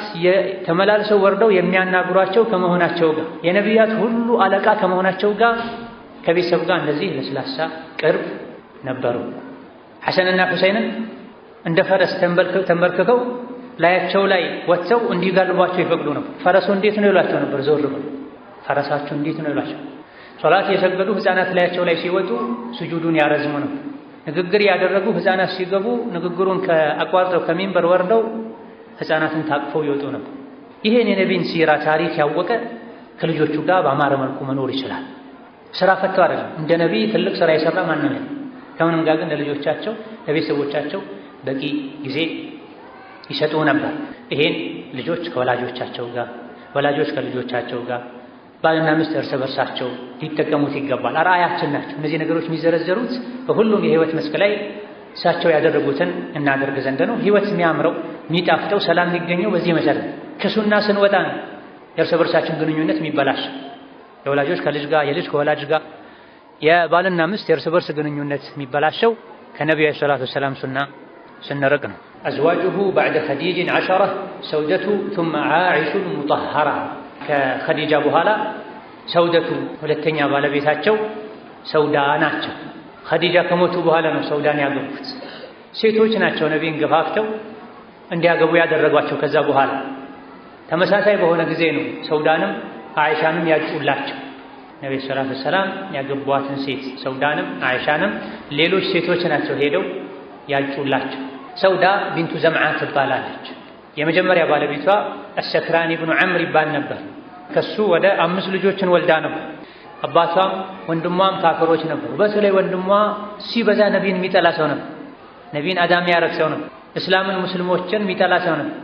ተመላልሰው ወርደው የሚያናግሯቸው ከመሆናቸው ጋር የነቢያት ሁሉ አለቃ ከመሆናቸው ጋር ከቤተሰብ ጋር እንደዚህ ለስላሳ ቅርብ ነበሩ። ሐሰንና ሁሰይንን እንደ ፈረስ ተንበርክከው ላያቸው ላይ ወጥተው እንዲጋልቧቸው ይፈቅዱ ነበር። ፈረሱ እንዴት ነው ይሏቸው ነበር። ዞር ብለው ፈረሳቸው እንዴት ነው ይሏቸው። ሶላት የሰገዱ ህፃናት ላያቸው ላይ ሲወጡ ስጁዱን ያረዝሙ ነበር። ንግግር ያደረጉ ህፃናት ሲገቡ ንግግሩን አቋርጠው ከሚንበር ወርደው ህፃናትን ታቅፈው ይወጡ ነበር። ይሄን የነቢይን ሲራ ታሪክ ያወቀ ከልጆቹ ጋር በአማረ መልኩ መኖር ይችላል። ስራ ፈተው አይደለም። እንደ ነቢይ ትልቅ ስራ የሰራ ማንም የለም። ከምንም ጋር ግን ለልጆቻቸው ለቤተሰቦቻቸው በቂ ጊዜ ይሰጡ ነበር። ይሄን ልጆች ከወላጆቻቸው ጋር፣ ወላጆች ከልጆቻቸው ጋር፣ ባልና ሚስት እርስ በርሳቸው ሊጠቀሙት ይገባል። አርአያችን ናቸው እነዚህ ነገሮች የሚዘረዘሩት። በሁሉም የህይወት መስክ ላይ እሳቸው ያደረጉትን እናደርግ ዘንድ ነው። ህይወት የሚያምረው የሚጣፍጠው ሰላም የሚገኘው በዚህ መሰረት ከሱና ስንወጣ ነው። የእርስ በርሳችን ግንኙነት የሚበላሽ የወላጆች ከልጅ ጋር፣ የልጅ ከወላጅ ጋር፣ የባልና ሚስት የእርስ በርስ ግንኙነት የሚበላሸው ከነቢዩ ሰለላሁ ዐለይሂ ወሰለም ሱና ስንርቅ ነው። አዝዋጁሁ ባዕደ ኸዲጅን ዐሸረ ሰውደቱ ثم ዓኢሹ ሙጠሀራ ከኸዲጃ በኋላ ሰውደቱ ሁለተኛ ባለቤታቸው ሰውዳ ናቸው። ኸዲጃ ከሞቱ በኋላ ነው ሰውዳን ያገቡት። ሴቶች ናቸው ነቢይን ገፋፍተው እንዲያገቡ ያደረጓቸው። ከዛ በኋላ ተመሳሳይ በሆነ ጊዜ ነው ሰውዳንም አይሻንም ያጩላቸው። ነብዩ ሰለላሁ ዐለይሂ ወሰለም ያገቧትን ሴት ሰውዳንም አይሻንም ሌሎች ሴቶች ናቸው ሄደው ያጩላቸው። ሰውዳ ቢንቱ ዘምዓ ትባላለች። የመጀመሪያ ባለቤቷ አሰክራን ኢብኑ ዐምር ይባል ነበር። ከሱ ወደ 5 ልጆችን ወልዳ ነበር። አባቷም ወንድሟም ካፈሮች ነበሩ። በተለይ ወንድሟ ሲበዛ ነቢይን የሚጠላ ሰው ነበር። ነቢይን አዳም ያረግ ሰው ነበር። እስላምን ሙስሊሞችን የሚጠላ ሰው ነበር።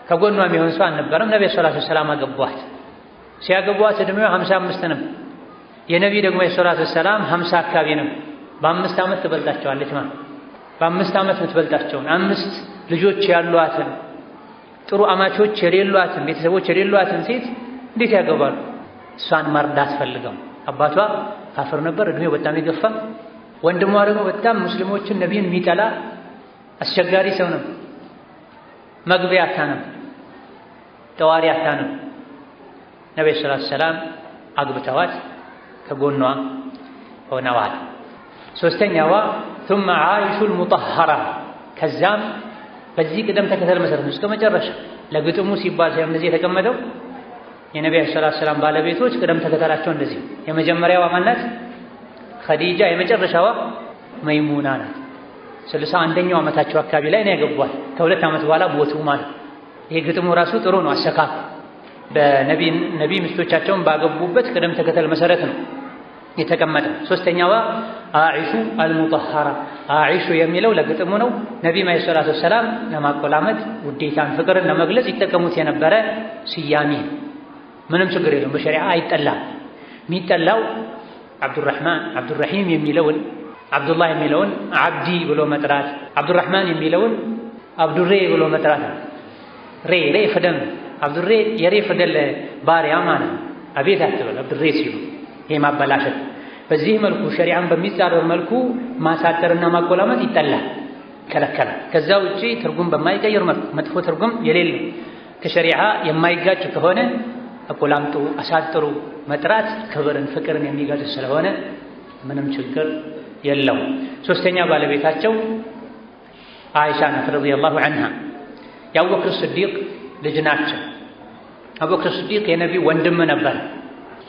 ከጎኗ የሚሆን ሰው አልነበረም። ነብዩ ሰለላሁ ዐለይሂ ወሰለም አገቧት። ሲያገቧት ዕድሜዋ 55 ነበር። የነቢይ ደግሞ ሰለላሁ ዐለይሂ ወሰለም 50 አካባቢ ነው። በ5 ዓመት ትበልጣቸዋለች ማለት በ5 ዓመት የምትበልጣቸውን 5 ልጆች ያሏትን ጥሩ አማቾች የሌሏትን ቤተሰቦች የሌሏትን ሴት እንዴት ያገባሉ? እሷን መርዳት ፈልገው። አባቷ ካፍር ነበር፣ እድሜው በጣም የገፋ። ወንድሟ ደግሞ በጣም ሙስሊሞችን ነቢይን የሚጠላ አስቸጋሪ ሰው ነበር። መግቢያ አታነም፣ ጠዋሪ አታነም። ነብዩ ሰለላሁ ዐለይሂ ወሰለም አግብተዋት ከጎኗ ሆነዋል። ሶስተኛዋ ثم عائش المطهرة ከዛም በዚህ ቅደም ተከተል መሰረት እስከ መጨረሻ ለግጥሙ ሲባል ሳይሆን እንደዚህ የተቀመጠው የነብዩ ሰለላሁ ዐለይሂ ወሰለም ባለቤቶች ቅደም ተከተላቸው እንደዚህ። የመጀመሪያዋ ማናት? ኸዲጃ። የመጨረሻዋ መይሙና ናት። 61ኛው ዓመታቸው አካባቢ ላይ ነው ያገቧት። ከ2 ዓመት በኋላ ሞቱ ማለት። ይሄ ግጥሙ ራሱ ጥሩ ነው አሰካክ። በነቢ ሚስቶቻቸውን ባገቡበት ቅደም ተከተል መሰረት ነው የተቀመጠ። ሶስተኛዋ አኢሹ አልሙጠሐራ። አኢሹ የሚለው ለግጥሙ ነው። ነቢዩ ዓለይሂ ሰላቱ ወሰላም ለማቆላመጥ ውዴታን፣ ፍቅርን ለመግለጽ ይጠቀሙት የነበረ ስያሜ። ምንም ችግር የለውም፣ በሸሪዓ አይጠላም። የሚጠላው አብዱራህማን አብዱራሂም የሚለውን አብዱላህ የሚለውን አብዲ ብሎ መጥራት፣ አብዱራህማን የሚለውን አብዱሬ ብሎ መጥራት። ሬ ፊደል አብዱሬ የሬ ፊደል ባሪያ ማለት አቤት አትበል አብዱሬ ሲሉ ይሄ ማበላሸት። በዚህ መልኩ ሸሪዓን በሚጻረር መልኩ ማሳጠርና ማቆላመጥ ይጠላል፣ ይከለከላል። ከዛ ውጪ ትርጉም በማይቀይር መልኩ መጥፎ ትርጉም የሌለው ከሸሪዓ የማይጋጭ ከሆነ አቆላምጡ፣ አሳጥሩ መጥራት ክብርን፣ ፍቅርን የሚገልጽ ስለሆነ ምንም ችግር የለውም። ሶስተኛ ባለቤታቸው አይሻ ናት ረዲየላሁ ዐንሃ። የአቡበክር ስዲቅ ልጅ ናቸው። አቡበክር ስዲቅ የነቢ ወንድም ነበር።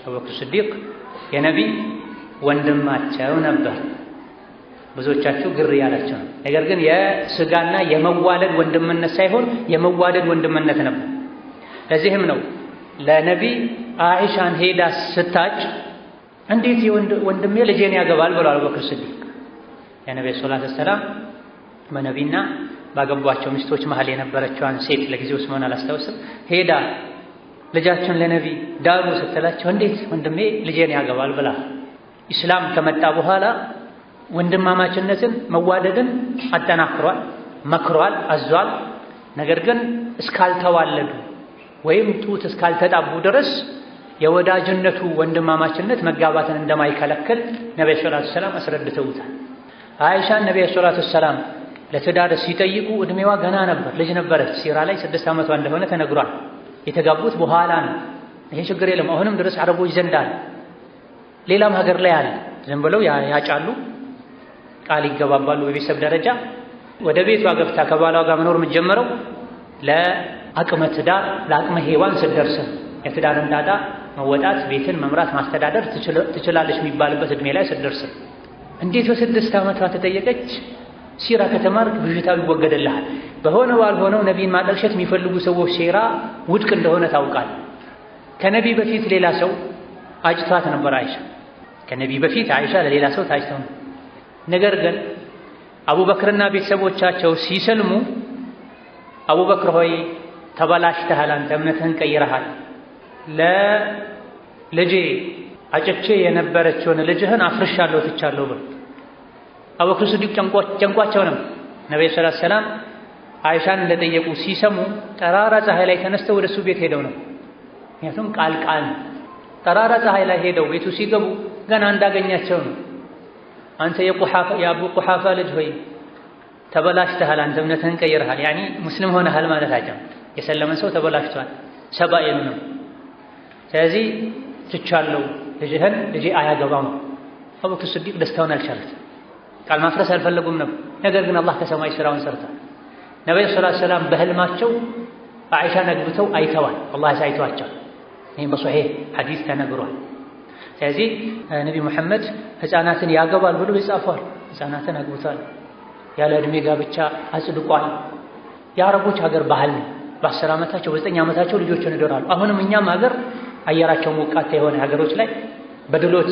አቡበክር ስዲቅ የነቢ ወንድማቸው ነበር። ብዙዎቻችሁ ግር ያላቸው ነው። ነገር ግን የስጋና የመዋለድ ወንድምነት ሳይሆን የመዋደድ ወንድምነት ነበር። ለዚህም ነው ለነቢ አይሻን ሄዳ ስታጭ እንዴት ወንድሜ ልጄን ያገባል ብሏል አቡበክር ስዲቅ። የነቢ ሰለላሁ ዐለይሂ ወሰለም በነቢና ባገቧቸው ሚስቶች መሃል የነበረችዋን ሴት ለጊዜው ስሟን አላስታውስም ሄዳ ልጃቸውን ለነቢ ዳሩ ስትላቸው እንዴት ወንድሜ ልጄን ያገባል ብላ። ኢስላም ከመጣ በኋላ ወንድማማችነትን መዋደድን አጠናክሯል፣ መክሯል፣ አዟል። ነገር ግን እስካልተዋለዱ ወይም ጡት እስካልተጣቡ ድረስ የወዳጅነቱ ወንድማማችነት መጋባትን እንደማይከለክል ነብዩ ሰለላሁ ዐለይሂ ወሰለም አስረድተውታል። አይሻን ነብዩ ሰለላሁ ዐለይሂ ወሰለም ለትዳር ሲጠይቁ እድሜዋ ገና ነበር፣ ልጅ ነበረች። ሲራ ላይ 6 ዓመቷ እንደሆነ ተነግሯል። የተጋቡት በኋላ ነው። ይሄ ችግር የለም። አሁንም ድረስ አረቦች ዘንድ አለ፣ ሌላም ሀገር ላይ አለ። ዝም ብለው ያጫሉ፣ ቃል ይገባባሉ በቤተሰብ ደረጃ። ወደ ቤቷ ገብታ ከባሏ ጋር መኖር የምትጀምረው ለአቅመ ትዳር ለአቅመ ሔዋን ስትደርስ የትዳርን ጣጣ መወጣት፣ ቤትን መምራት፣ ማስተዳደር ትችላለች የሚባልበት እድሜ ላይ ስትደርስ። እንዴት በ6 ዓመቷ ተጠየቀች? ሲራ ከተማርክ ብዥታው ይወገደልሃል። በሆነ ባልሆነው ነቢይን ማጠልሸት የሚፈልጉ ሰዎች ሴራ ውድቅ እንደሆነ ታውቃል። ከነቢይ በፊት ሌላ ሰው አጭቷት ነበር አይሻ። ከነቢይ በፊት አይሻ ለሌላ ሰው ታጭተው ነው። ነገር ግን አቡበክርና ቤተሰቦቻቸው ሲሰልሙ አቡበክር ሆይ ተበላሽተሃል፣ አንተ እምነትህን ቀይረሃል፣ ለልጄ አጭቼ የነበረችውን ልጅህን አፍርሻለሁ ትቻለሁ ብሎ አቡበክር ስዲቅ ጨንቋቸው ነው። ነብዩ ሰለላሁ ዐለይሂ ወሰለም አይሻን እንደጠየቁ ሲሰሙ ጠራራ ፀሐይ ላይ ተነስተው ወደሱ ቤት ሄደው ነው። ምክንያቱም ቃል ጠራራ ፀሐይ ላይ ሄደው ቤቱ ሲገቡ ገና እንዳገኛቸው ነው። አንተ የአቡ ቁሓፋ ልጅ ሆይ ተበላሽተሃል፣ አንተ እምነትህን ቀይረሃል፣ ያኒ ሙስሊም ሆነሃል ማለታቸው። የሰለመን ሰው ተበላሽቷል፣ ሰባኤሉ ነው። ስለዚህ ትቻለሁ፣ ልጄ አያገባም። አቡበክር ስዲቅ ደስታውን አልቻሉት። ቃል ማፍረስ አልፈለጉም ነበር። ነገር ግን አላህ ከሰማይ ስራውን ሰርቷል። ነብዩ ሰለላሁ ዐለይሂ ወሰለም በህልማቸው አይሻን አግብተው አይተዋል። አላህ ያሳይቷቸዋል። ይህም በሶሒህ ሐዲስ ተነግሯል። ስለዚህ ነቢዩ መሐመድ ህፃናትን ያገባል ብሎ ይጻፋል። ህፃናትን አግብቷል፣ ያለ ዕድሜ ጋብቻ አጽድቋል። የአረቦች ሀገር ባህል ነው። በ10 ዓመታቸው በ9 ዓመታቸው ልጆችን ይዶራሉ። አሁንም እኛም ሀገር አየራቸው ሞቃታ የሆነ ሀገሮች ላይ በድሎት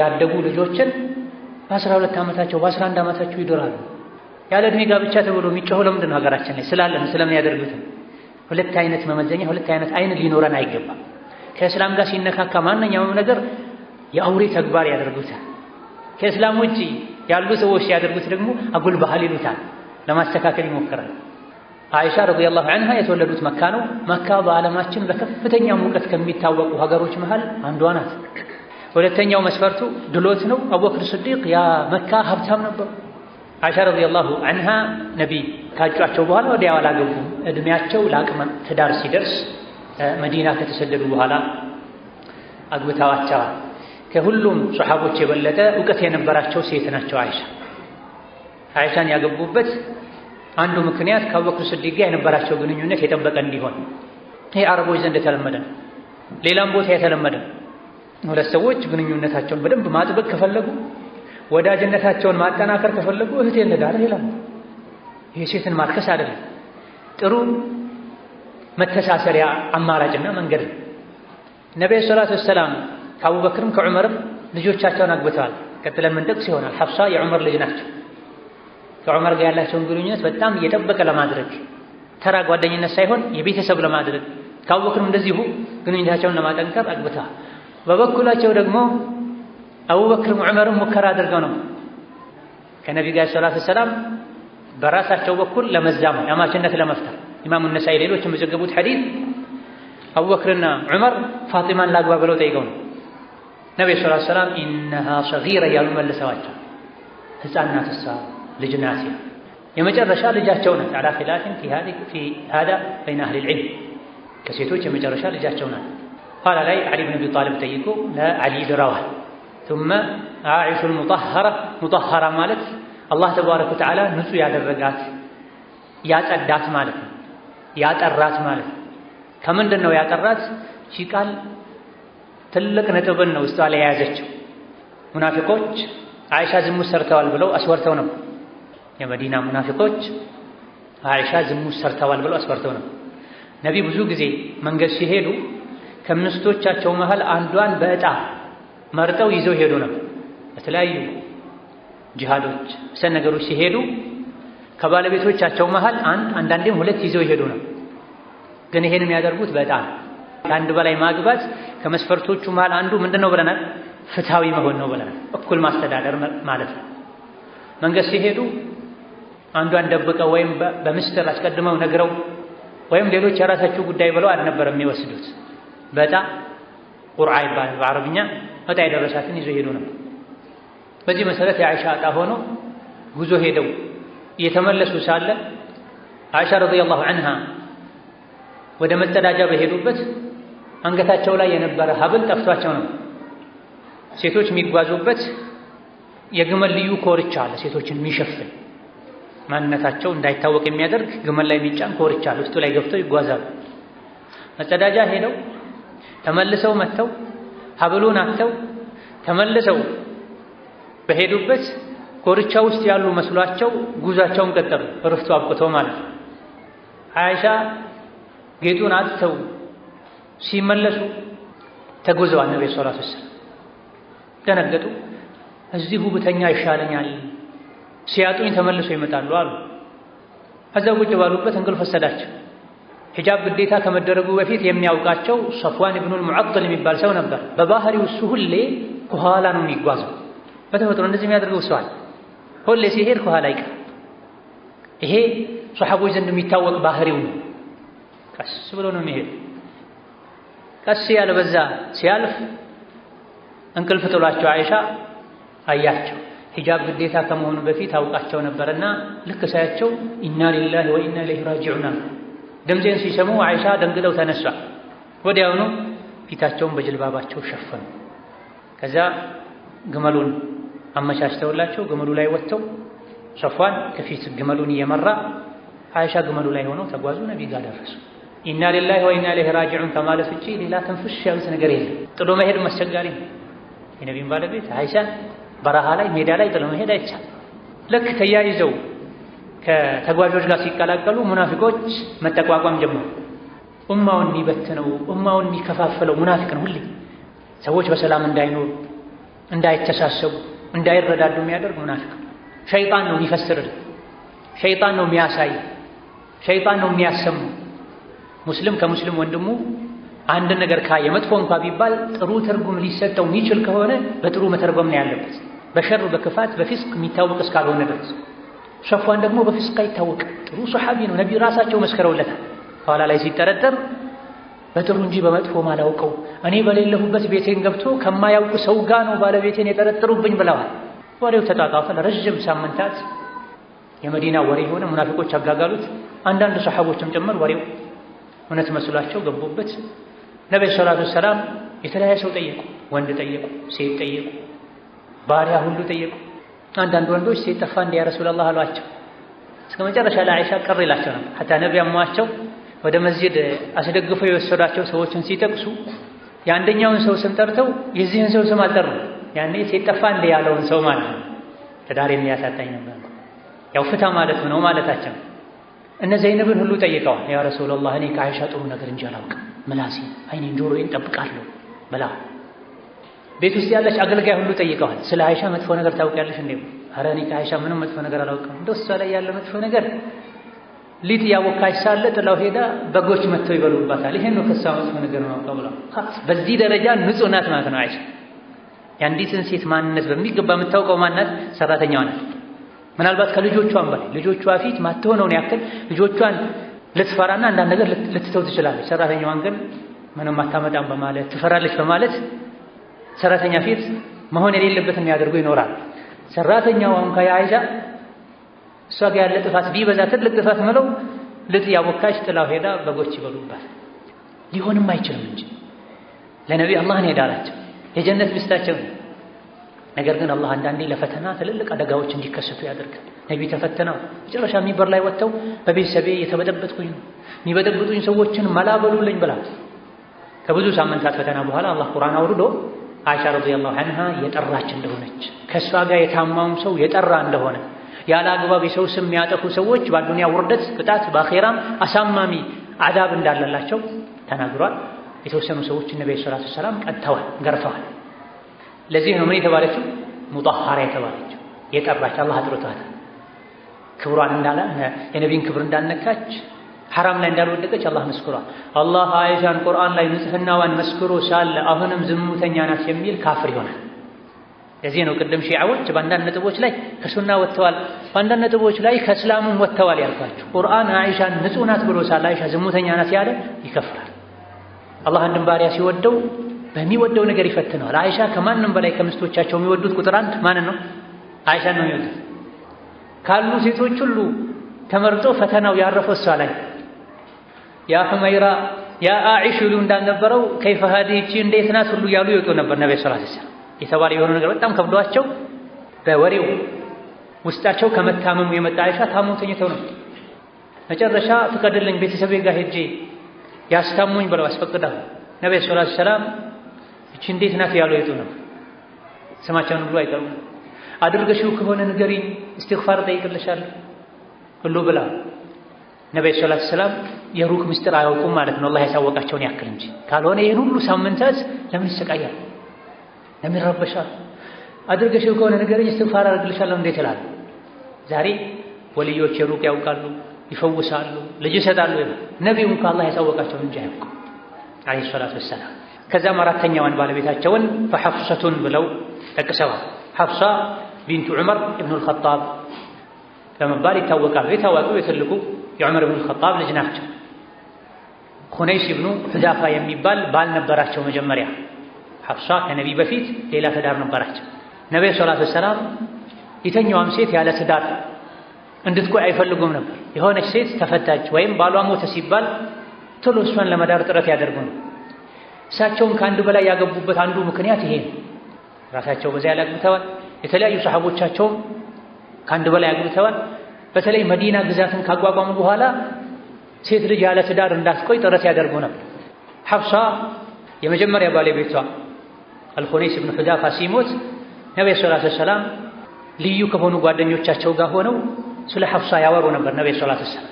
ያደጉ ልጆችን በ12 ዓመታቸው በ11 ዓመታቸው ይዶራሉ። ያለ ዕድሜ ጋብቻ ተብሎ የሚጮኸው ለምንድን ነው? ሀገራችን ላይ ስላለን ስለምን ያደርጉት? ሁለት አይነት መመዘኛ ሁለት አይነት አይን ሊኖረን አይገባም። ከእስላም ጋር ሲነካካ ማንኛውም ነገር የአውሬ ተግባር ያደርጉታል። ከእስላም ውጪ ያሉ ሰዎች ሲያደርጉት ደግሞ አጉል ባህል ይሉታል። ለማስተካከል ይሞክራል። አይሻ ረዲየላሁ ዐንሃ የተወለዱት መካ ነው። መካ በዓለማችን በከፍተኛ ሙቀት ከሚታወቁ ሀገሮች መሃል አንዷ ናት። ሁለተኛው መስፈርቱ ድሎት ነው። አቡበክር ስዲቅ ያ መካ ሀብታም ነበሩ። አይሻ ረዲየላሁ ዐንሃ ነቢይ ካጯቸው በኋላ ወዲያው አላገቡም። እድሜያቸው ለአቅመ ትዳር ሲደርስ መዲና ከተሰደዱ በኋላ አግብተዋቸዋል። ከሁሉም ሶሐቦች የበለጠ እውቀት የነበራቸው ሴት ናቸው አይሻ። አይሻን ያገቡበት አንዱ ምክንያት ከአቡበክር ስዲቅ ጋር የነበራቸው ግንኙነት የጠበቀ እንዲሆን። ይሄ አረቦች ዘንድ የተለመደ ነው፣ ሌላም ቦታ የተለመደ ነው። ሁለት ሰዎች ግንኙነታቸውን በደንብ ማጥበቅ ከፈለጉ፣ ወዳጅነታቸውን ማጠናከር ከፈለጉ እህቴን ልዳር ይላሉ። ይሄ ሴትን ማርከስ አይደለም፣ ጥሩ መተሳሰሪያ አማራጭና መንገድ ነው። ነብዩ ሰለላሁ ዐለይሂ ወሰለም ከአቡበክርም ከዑመርም ልጆቻቸውን አግብተዋል። ቀጥለን ምን ጠቅስ ይሆናል ሐፍሳ የዑመር ልጅ ናቸው። ከዑመር ጋር ያላቸውን ግንኙነት በጣም እየጠበቀ ለማድረግ ተራ ጓደኝነት ሳይሆን የቤተሰብ ለማድረግ ከአቡበክርም እንደዚሁ ግንኙነታቸውን ለማጠንከር አግብተዋል። በበኩላቸው ደግሞ አቡበክርም ዑመርም ሙከራ አድርገው ነው ከነቢዩ ጋር ሰለላሁ ዐለይሂ ወሰለም በራሳቸው በኩል ለመዛመድ አማችነት ለመፍጠር ኢማሙ ነሳኢ ሌሎች የዘገቡት ሐዲስ አቡበክርና ዑመር ፋጢማን ላግባ ብለው ጠይቀው ነው ነብዩ ሰለላሁ ዐለይሂ ወሰለም ኢነሃ ሰጊራ ያሉ መልሰዋቸው ሕፃን ናት እሷ ልጅ ናት የመጨረሻ ልጃቸው ናት አላ ኺላፊን ፊ ሃዳ በይነ አህሊ ልዕልም ከሴቶች የመጨረሻ ልጃቸው ናት። ኋላ ላይ ዓሊ ብን አቢ ጣሊብ ጠይቆ ለዓሊ ድረዋል። ثم عائشة المطهرة ማለት አላህ ተባረከ ወተዓላ ንጹህ ያደረጋት ያጸዳት ማለት ነው። ያጠራት ማለት ነው። ከምንድን ነው ያጠራት? እቺ ቃል ትልቅ ነጥብን ነው ውስጧ ላይ የያዘችው። ሙናፊቆች አይሻ ዝሙት ሰርተዋል ብለው አስወርተው ነው። የመዲና ሙናፊቆች አይሻ ዝሙት ሰርተዋል ብለው አስወርተው ነው። ነቢ ብዙ ጊዜ መንገድ ሲሄዱ ከምስቶቻቸው መሃል አንዷን በዕጣ መርጠው ይዘው ሄዱ ነው። በተለያዩ ጂሃዶች ነገሮች ሲሄዱ ከባለቤቶቻቸው መሃል አንዳንዴም ሁለት ይዘው ይሄዱ ነው። ግን ይሄን የሚያደርጉት በጣም ከአንድ በላይ ማግባት ከመስፈርቶቹ መሃል አንዱ ምንድነው ብለናል? ፍትሃዊ መሆን ነው ብለናል። እኩል ማስተዳደር ማለት ነው። መንገድ ሲሄዱ አንዷን ደብቀው ወይም በምስጢር አስቀድመው ነግረው ወይም ሌሎች የራሳቸው ጉዳይ ብለው አልነበረም የሚወስዱት። በጣ ቁርዓ ይባላል በአረብኛ። በጣ የደረሳትን ይዘው ይሄዱ ነው። በዚህ መሰረት የአይሻ ዕጣ ሆኖ ጉዞ ሄደው እየተመለሱ ሳለ አይሻ ረዲየላሁ ዐንሃ ወደ መጸዳጃ በሄዱበት አንገታቸው ላይ የነበረ ሀብል ጠፍቷቸው ነው። ሴቶች የሚጓዙበት የግመል ልዩ ኮርቻ አለ፣ ሴቶችን የሚሸፍን ማንነታቸው እንዳይታወቅ የሚያደርግ ግመል ላይ የሚጫን ኮርቻ አለ። ውስጡ ላይ ገብተው ይጓዛሉ። መጸዳጃ ሄደው ተመልሰው መጥተው ሀብሉን አጥተው ተመልሰው በሄዱበት ኮርቻ ውስጥ ያሉ መስሏቸው ጉዟቸውን ቀጠሉ። እረፍቱ አብቅተው ማለት ነው። አይሻ ጌጡን አጥተው ሲመለሱ ተጉዘዋል። ነብዩ ሰለላሁ ዐለይሂ ወሰለም ደነገጡ። እዚሁ ብተኛ ይሻለኛል፣ ሲያጡኝ ተመልሰው ይመጣሉ አሉ። ከዛው ቁጭ ባሉበት እንቅልፍ ወሰዳቸው። ሂጃብ ግዴታ ከመደረጉ በፊት የሚያውቃቸው ሶፍዋን ኢብኑል ሙዐጥል የሚባል ሰው ነበር። በባህሪው እሱ ሁሌ ከኋላ ነው የሚጓዘው። በተፈጥሮ እንደዚህ የሚያደርገው ሰው አለ። ሁሌ ሲሄድ ከኋላ ይቀር። ይሄ ሷሐቦች ዘንድ የሚታወቅ ባህሪው ነው። ቀስ ብሎ ነው የሚሄድ። ቀስ ያለ በዛ ሲያልፍ እንቅልፍ ጥሏቸው አይሻ አያቸው። ሂጃብ ግዴታ ከመሆኑ በፊት አውቃቸው ነበርና ልክ ሳያቸው ኢና ሊላሂ ወኢና ኢለይሂ ራጂዑን። ድምፄን ሲሰሙ አይሻ ደንግጠው ተነሷ። ወዲያውኑ ፊታቸውን በጅልባባቸው ሸፈኑ። ከዛ ግመሉን አመቻችተውላቸው ግመሉ ላይ ወጥተው ሶፍዋን ከፊት ግመሉን እየመራ አይሻ ግመሉ ላይ ሆነው ተጓዙ። ነብይ ጋር ደረሱ። ኢና ሊላሂ ወኢና ኢለይሂ ራጂዑን ከማለት ውጪ ሌላ ትንፍሽ ያሉት ነገር የለም። ጥሎ መሄድ አስቸጋሪ ነው። የነቢዩን ባለቤት አይሻን በረሃ ላይ ሜዳ ላይ ጥሎ መሄድ አይቻልም። ልክ ተያይዘው ከተጓዦች ጋር ሲቀላቀሉ ሙናፊቆች መጠቋቋም ጀመሩ። ኡማውን የሚበትነው ኡማውን የሚከፋፈለው ሙናፊቅ ነው። ሁሌ ሰዎች በሰላም እንዳይኖሩ፣ እንዳይተሳሰቡ፣ እንዳይረዳዱ የሚያደርግ ሙናፊቅ ሸይጣን ነው የሚፈስርልን፣ ሸይጣን ነው የሚያሳይ፣ ሸይጣን ነው የሚያሰሙ። ሙስሊም ከሙስሊም ወንድሙ አንድ ነገር ካየ መጥፎ እንኳ ቢባል ጥሩ ትርጉም ሊሰጠው የሚችል ከሆነ በጥሩ መተርጎም ነው ያለበት። በሸር በክፋት በፊስቅ የሚታወቅ እስካልሆነ ድረስ። ሶፍዋን ደግሞ በፊስቅ አይታወቅም። ጥሩ ሶሐቢ ነው። ነብዩ ራሳቸው መስከረውለታል። ኋላ ላይ ሲጠረጠር በጥሩ እንጂ በመጥፎ ማላውቀው እኔ በሌለሁበት ቤቴን ገብቶ ከማያውቁ ሰው ጋር ነው ባለቤቴን የጠረጠሩብኝ ብለዋል። ወሬው ተጣጣፈ። ለረጅም ሳምንታት የመዲና ወሬ ሆነ። ሙናፊቆች አጋጋሉት። አንዳንድ ሶሐቦችም ጭምር ወሬው እውነት መስሏቸው ገቡበት። ነብዩ ሰለላሁ ዐለይሂ ወሰለም የተለያየ ሰው ጠየቁ። ወንድ ጠየቁ፣ ሴት ጠየቁ፣ ባሪያ ሁሉ ጠየቁ። አንዳንድ ወንዶች ሴት ጠፋ እንደ ያ ረሱላህ አሏቸው። እስከ መጨረሻ ላይ አይሻ ቀር ይላቸው ነበር። ሐታ ነብዩ አሟቸው ወደ መስጂድ አስደግፈው የወሰዷቸው ሰዎችን ሲጠቅሱ የአንደኛውን ሰው ስም ጠርተው የዚህን ሰው ስም አልጠሩም። ያኔ ሴት ጠፋ እንደ ያለውን ሰው ማለት ነው። ትዳር የሚያሳጣኝ ነበር ያው ፍታ ማለት ነው ማለታቸው። እነ ዘይነብን ሁሉ ጠይቀዋል። ያ ረሱላህ እኔ ከአይሻ ጥሩ ነገር እንጂ አላውቅም፣ ምላሴ አይኔን ጆሮዬን ጠብቃለሁ ብላ ቤት ውስጥ ያለች አገልጋይ ሁሉ ጠይቀዋል። ስለ አይሻ መጥፎ ነገር ታውቂያለሽ እንዴ? ኧረ እኔ ከአይሻ ምንም መጥፎ ነገር አላውቅም። እንደው እሷ ላይ ያለ መጥፎ ነገር ሊጥ ያቦካች ሳለ ጥላው ሄዳ በጎች መጥተው ይበሉባታል። ይሄን ነው ከሷ መጥፎ ነገር ነው ብላ በዚህ ደረጃ ንጹህ ናት ማለት ነው አይሻ። የአንዲትን ሴት ማንነት በሚገባ የምታውቀው ማናት? ሰራተኛዋ ናት። ምናልባት ከልጆቿም በላይ ልጆቿ ፊት ማትሆነውን ያክል ልጆቿን ልትፈራና አንዳንድ ነገር ልትተው ትችላለች። ሰራተኛዋን ግን ምንም አታመጣም በማለት ትፈራለች በማለት ሰራተኛ ፊት መሆን የሌለበትን የሚያደርጉ ይኖራል። ሰራተኛዋም ከአይሻ እሷ ጋር ያለ ጥፋት ቢበዛ ትልቅ ጥፋት ምለው ልጥ ያቦካች ጥላው ሄዳ በጎች ይበሉባት ሊሆንም አይችልም እንጂ ለነቢይ አላህን ሄዳላቸው የጀነት ሚስታቸው። ነገር ግን አላህ አንዳንዴ ለፈተና ትልልቅ አደጋዎች እንዲከሰቱ ያደርጋል። ነቢይ ተፈተነው መጨረሻ ሚንበር ላይ ወጥተው በቤተሰቤ የተበደበጥኩኝ ነው የሚበደብጡኝ ሰዎችን መላበሉልኝ ብላ ከብዙ ሳምንታት ፈተና በኋላ አላህ ቁርአን አውርዶ አይሻ ረዲየላሁ ዐንሃ የጠራች እንደሆነች ከእሷ ጋር የታማውም ሰው የጠራ እንደሆነ ያለ አግባብ የሰው ስም የሚያጠፉ ሰዎች በአዱንያ ውርደት ቅጣት በአኼራም አሳማሚ አዳብ እንዳለላቸው ተናግሯል። የተወሰኑ ሰዎች ነብዩ ሰለላሁ ዐለይሂ ወሰለም ቀጥተዋል፣ ገርፈዋል። ለዚህ ነው ምን የተባለችው? ሙጠሃራ የተባለችው የጠራች አላህ አጥርቷታል። ክብሯን እንዳለ የነቢይን ክብር እንዳልነካች ሐራም ላይ እንዳልወደቀች አላህ መስክሯል። አላህ አይሻን ቁርአን ላይ ንጽህናዋን መስክሮ ሳለ አሁንም ዝሙተኛ ናት የሚል ካፍር ይሆናል። ለዚህ ነው ቅድም ሺዓዎች በአንዳንድ ነጥቦች ላይ ከሱና ወጥተዋል፣ በአንዳንድ ነጥቦች ላይ ከእስላምም ወጥተዋል ያልኳቸው። ቁርአን አይሻን ንጹህ ናት ብሎ ሳለ አይሻ ዝሙተኛ ናት ያለ ይከፍራል። አላህ አንድን ባሪያ ሲወደው በሚወደው ነገር ይፈትነዋል። አይሻ ከማንም በላይ ከምስቶቻቸው የሚወዱት ቁጥር አንድ ማንን ነው? አይሻን ነው የሚወዱት። ካሉ ሴቶች ሁሉ ተመርጦ ፈተናው ያረፈው እሷ ላይ ያ ሁመይራ ያ አኢሽ ይሉ እንዳልነበረው ከይፈ ሀዲቺ እንዴት ናት ሁሉ ያሉ ይወጡ ነበር። ነብዩ ሰለላሁ ዐለይሂ ወሰለም የተባለ የሆነ ነገር በጣም ከብዷቸው በወሬው ውስጣቸው ከመታመሙ የመጣ አይሻ ታመው ተኝተው ነው። መጨረሻ ፍቀድልኝ ቤተሰቤ ጋር ሄጄ ያስታሙኝ ብለው አስፈቅደው ነብዩ ሰለላሁ ዐለይሂ ወሰለም እቺ እንዴት ናት ያሉ ይወጡ ነው። ስማቸውን ሁሉ አይቀርም። አድርገሽው ከሆነ ንገሪኝ እስትግፋር ጠይቅልሻለሁ ሁሉ ብላ ነብዩ ሰለላሁ ዐለይሂ ወሰለም የሩቅ ምስጢር አያውቁም ማለት ነው። አላህ ያሳወቃቸውን ያክል እንጂ ካልሆነ ይሄን ሁሉ ሳምንታት ለምን ይሰቃያል? ለምን ይረበሻል? አድርገሽው ከሆነ ንገሪኝ እስትግፋር አድርግልሻለሁ እንዴት ይላል? ዛሬ ወልዮች የሩቅ ያውቃሉ፣ ይፈውሳሉ፣ ልጅ ይሰጣሉ። ነብዩም ከአላህ ያሳወቃቸውን እንጂ አያውቁም አለይሂ ሰላቱ ወሰላም። ከዛም አራተኛዋን ባለቤታቸውን ፈሐፍሰቱን ብለው ጠቅሰዋል። ሐፍሳ ቢንቱ ዑመር ኢብኑ አልኸጣብ በመባል ይታወቃሉ። የታወቁ የትልቁ የዑመር ኢብኑ አልኸጣብ ልጅ ናቸው። ኹነይስ ኢብኑ ሁዳፋ የሚባል ባል ነበራቸው። መጀመሪያ ሐፍሳ ከነቢይ በፊት ሌላ ትዳር ነበራቸው። ነብዩ ሰለላሁ ዐለይሂ ወሰለም የተኛዋም ሴት ያለ ትዳር እንድትቆይ አይፈልጉም ነበር። የሆነች ሴት ተፈታች ወይም ባሏ ሞተ ሲባል ቶሎ እሷን ለመዳር ጥረት ያደርጉ ነው። እሳቸውም ከአንድ በላይ ያገቡበት አንዱ ምክንያት ይሄ ነው። ራሳቸው በዚያ ላይ አግብተዋል። የተለያዩ ሰሃቦቻቸውም ከአንድ በላይ አግብተዋል። በተለይ መዲና ግዛትን ካቋቋሙ በኋላ ሴት ልጅ ያለ ትዳር እንዳትቆይ ጥረት ያደርጉ ነበር። ሐፍሳ የመጀመሪያ ባለቤቷ አልኹነይስ ኢብኑ ሁዳፋ ሲሞት ነብዩ ሰለላሁ ዐለይሂ ወሰለም ልዩ ከሆኑ ጓደኞቻቸው ጋር ሆነው ስለ ሐፍሳ ያወሩ ነበር። ነብዩ ሰለላሁ ዐለይሂ ወሰለም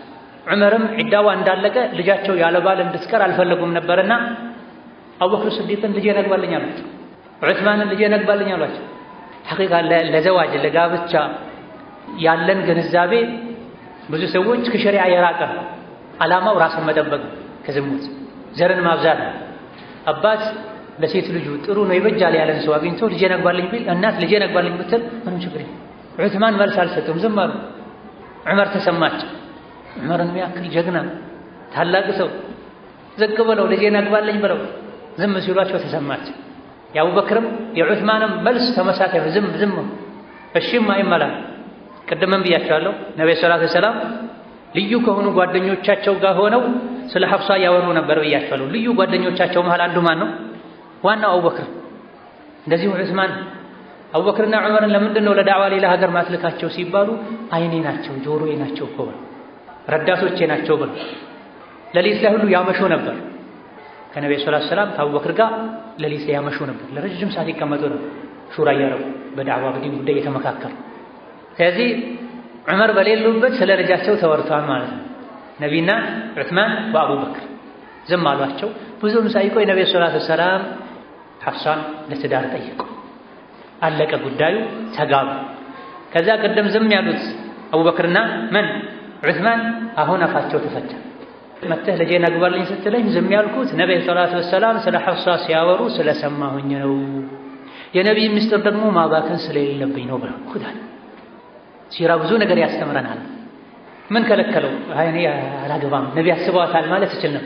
ዑመርም ዒዳዋ እንዳለቀ ልጃቸው ያለ ባል እንድትቀር አልፈለጉም ነበርና አቡበክር ስዲቅን ልጄ ነግባልኝ አሏቸው። ዑስማንን ልጄ ነግባልኝ አሏቸው። ሐቂቃ ለዘዋጅ ለጋብቻ ያለን ግንዛቤ ብዙ ሰዎች ከሸሪዓ የራቀ ዓላማው ራስን መጠበቅ ከዝሙት ዘርን ማብዛት። አባት ለሴት ልጁ ጥሩ ነው ይበጃል ያለን ሰው አግኝቶ ልጄ ነግባልኝ ቢል እናት ልጄ ነግባልኝ ብትል ምንም ችግር የለም። ዑስማን መልስ አልሰጡም፣ ዝም አሉ። ዑመር ተሰማቸው። ዑመርን የሚያክል ጀግና ታላቅ ሰው ዝቅ ብለው ልጄ ነግባልኝ ብለው ዝም ሲሏቸው ተሰማቸው። የአቡበክርም የዑስማንም መልስ ተመሳሳይ ዝም እሺም አይመላል። ቅድምም ብያቸዋለሁ። ነብዩ ሰለላሁ ዐለይሂ ወሰለም ልዩ ከሆኑ ጓደኞቻቸው ጋር ሆነው ስለ ሐፍሳ ያወሩ ነበር ብያቸዋለሁ። ልዩ ጓደኞቻቸው መሃል አንዱ ማን ነው? ዋናው አቡበክር፣ እንደዚሁ ዑስማን። አቡበክርና ዑመርን ለምንድን ነው ለዳዕዋ ሌላ ሀገር ማትልካቸው ሲባሉ አይኔ ናቸው ጆሮዬ ናቸው እኮ ብለው ረዳቶቼ ናቸው ብለው ሌሊት ላይ ሁሉ ያመሹ ነበር። ከነብዩ ሰለላሁ ዐለይሂ ወሰለም ከአቡበክር ጋር ሌሊት ላይ ያመሹ ነበር። ለረጅም ሰዓት ይቀመጡ ነበር። ሹራ እያደረጉ በዳዕዋ በዲን ጉዳይ እየተመካከሩ። ስለዚህ ዑመር በሌሉበት ስለ ልጃቸው ተወርቷል ማለት ነው። ነቢና ዑስማን በአቡበክር ዝም አሏቸው። ብዙም ሳይቆይ ነብዩ ሰለላሁ ዐለይሂ ወሰለም ሐፍሳን ለትዳር ጠየቁ። አለቀ ጉዳዩ፣ ተጋቡ። ከዛ ቀደም ዝም ያሉት አቡበክርና ዑስማን አሁን አፋቸው ተፈታ። መተህ ልጄን አግባልኝ ስትለኝ ዝም ያልኩት ነብዩ ሰለላሁ ዐለይሂ ወሰለም ስለ ሐፍሳ ሲያወሩ ስለሰማሁኝ ነው፣ የነቢይ ምስጢር ደግሞ ማባከን ስለሌለብኝ ነው ብለው ኩዳል። ሲራ ብዙ ነገር ያስተምረናል። ምን ከለከለው? አይ እኔ አላገባም ነቢ ያስበዋታል ማለት ይችል ነው።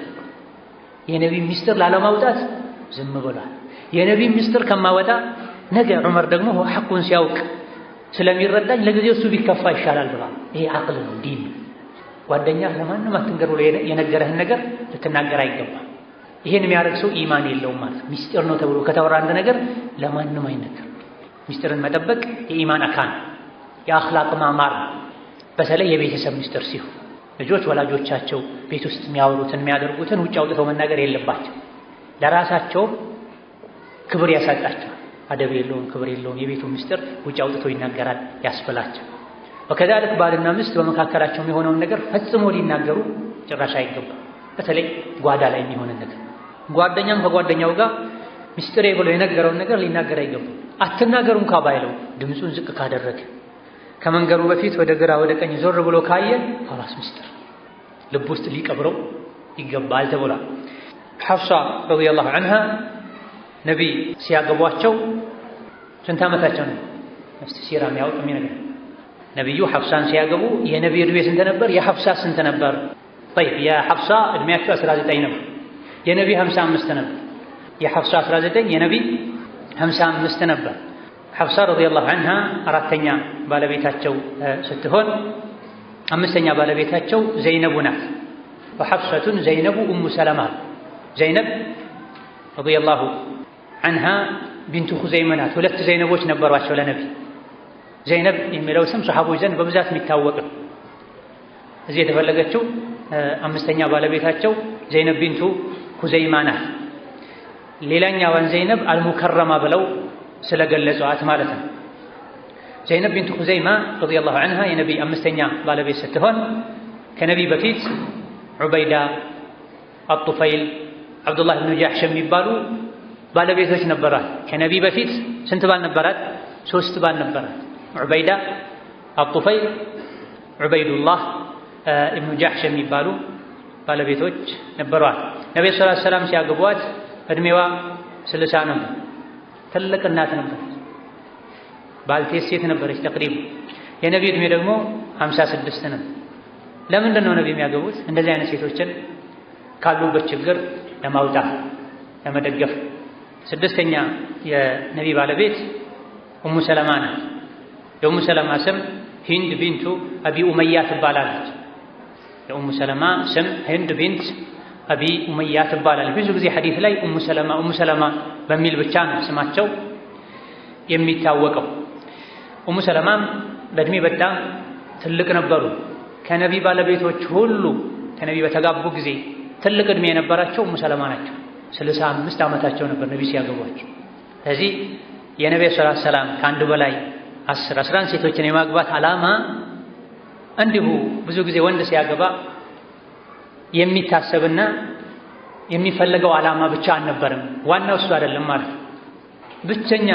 የነቢይ ምስጢር ላለማውጣት ዝም ብሏል። የነቢይ ምስጢር ከማወጣ ነገ ዑመር ደግሞ ሐቁን ሲያውቅ ስለሚረዳኝ ለጊዜው እሱ ቢከፋ ይሻላል ብሏል። ይሄ አቅል ነው፣ ዲን ነው። ጓደኛህ ለማንም አትንገር ብሎ የነገረህን ነገር ልትናገር አይገባም። ይሄን የሚያደርግ ሰው ኢማን የለውም ማለት ነው። ምስጢር ነው ተብሎ ከተወራ አንድ ነገር ለማንም አይነገር። ምስጢርን መጠበቅ የኢማን አካል የአኽላቅ ማማር፣ በተለይ የቤተሰብ ምስጢር ሲሆን ልጆች ወላጆቻቸው ቤት ውስጥ የሚያወሩትን የሚያደርጉትን ውጭ አውጥተው መናገር የለባቸው። ለራሳቸው ክብር ያሳጣቸዋል። አደብ የለውም፣ ክብር የለውም፣ የቤቱ ምስጢር ውጭ አውጥተው ይናገራል ያስበላቸው። ወከዛልክ ባልና ሚስት በመካከላቸው የሆነውን ነገር ፈጽሞ ሊናገሩ ጭራሽ አይገባም። በተለይ ጓዳ ላይ የሚሆንን ነገር ጓደኛም ከጓደኛው ጋር ምስጢሬ ብሎ የነገረውን ነገር ሊናገር አይገባም። አትናገሩም ካባይለው ድምፁን ዝቅ ካደረገ ከመንገሩ በፊት ወደ ግራ ወደ ቀኝ ዞር ብሎ ካየ ኸላስ ምስጢር ልብ ውስጥ ሊቀብረው ይገባል ተብሏል። ሐፍሳ ረዲየላሁ ዐንሃ ነቢይ ሲያገቧቸው ስንት ዓመታቸው ነው? እስቲ ሲራ የሚያውቅ የሚነግር ነቢዩ ሐፍሳን ሲያገቡ የነቢይ ዕድሜ ስንት ነበር? የሐፍሳ ስንት ነበር? ጠይብ የሐፍሳ ዕድሜያቸው 19 ነበር፣ የነቢይ 55 ነበር። የሐፍሳ 19 የነቢይ 55 ነበር። ሐፍሳ ረዲየላሁ ዐንሃ አራተኛ ባለቤታቸው ስትሆን አምስተኛ ባለቤታቸው ዘይነቡ ናት። ወሐፍሰቱን ዘይነቡ ኡሙ ሰለማ ዘይነብ ረዲየላሁ ዐንሃ ቢንቱ ኹዘይማ ናት። ሁለት ዘይነቦች ነበሯቸው ለነቢይ። ዘይነብ የሚለው ስም ሰሐቦች ዘንድ በብዛት የሚታወቅ ነው። እዚህ የተፈለገችው አምስተኛ ባለቤታቸው ዘይነብ ቢንቱ ኹዘይማ ናት። ሌላኛዋን ዘይነብ አልሙከረማ ብለው ስለገለጿት ማለት ነው። ዘይነብ ቢንቱ ኹዘይማ ረዲየላሁ ዐንሃ የነቢይ አምስተኛ ባለቤት ስትሆን ከነቢይ በፊት ዑበይዳ፣ አጡፈይል፣ አብዱላህ ብኑ ጃሕሽ የሚባሉ ባለቤቶች ነበራት። ከነቢይ በፊት ስንት ባል ነበራት? 3 ባል ነበራት። ዑበይዳ፣ አጡፈይል፣ ዑበይዱላህ ኢብኑ ጃሕሽ የሚባሉ ባለቤቶች ነበሯት። ነቢዩ ሰለላሁ ዐለይሂ ወሰለም ሲያገቧት እድሜዋ 60 ነበር። ትልቅ እናት ነበረች። ባልቴት ሴት ነበረች ተቅሪብ። የነቢዩ እድሜ ደግሞ 56 ነበር። ለምንድን ነው ነቢይ የሚያገቡት? እንደዚህ አይነት ሴቶችን ካሉበት ችግር ለማውጣት ለመደገፍ። 6ኛ የነቢይ ባለቤት ኡሙ ሰለማ ናት። የኡሙ ሰለማ ስም ሂንድ ቢንቱ አቢ ኡመያ ትባላለች። የኡሙ ሰለማ ስም ሂንድ ቢንት አቢ ኡመያ ትባላለች። ብዙ ጊዜ ሐዲስ ላይ ኡሙ ሰለማ በሚል ብቻ ነው ስማቸው የሚታወቀው። ኡሙ ሰለማም በእድሜ በጣም ትልቅ ነበሩ። ከነቢይ ባለቤቶች ሁሉ ከነቢይ በተጋቡ ጊዜ ትልቅ እድሜ የነበራቸው ኡሙ ሰለማ ናቸው። 65 ዓመታቸው ነበር ነቢይ ሲያገቧቸው። ስለዚህ የነቢዩ ሰለላሁ ዐለይሂ ወሰለም ከአንድ በላይ 10 11 ሴቶችን የማግባት ዓላማ እንዲሁ ብዙ ጊዜ ወንድ ሲያገባ የሚታሰብና የሚፈለገው ዓላማ ብቻ አልነበረም። ዋናው እሱ አይደለም ማለት ነው። ብቸኛ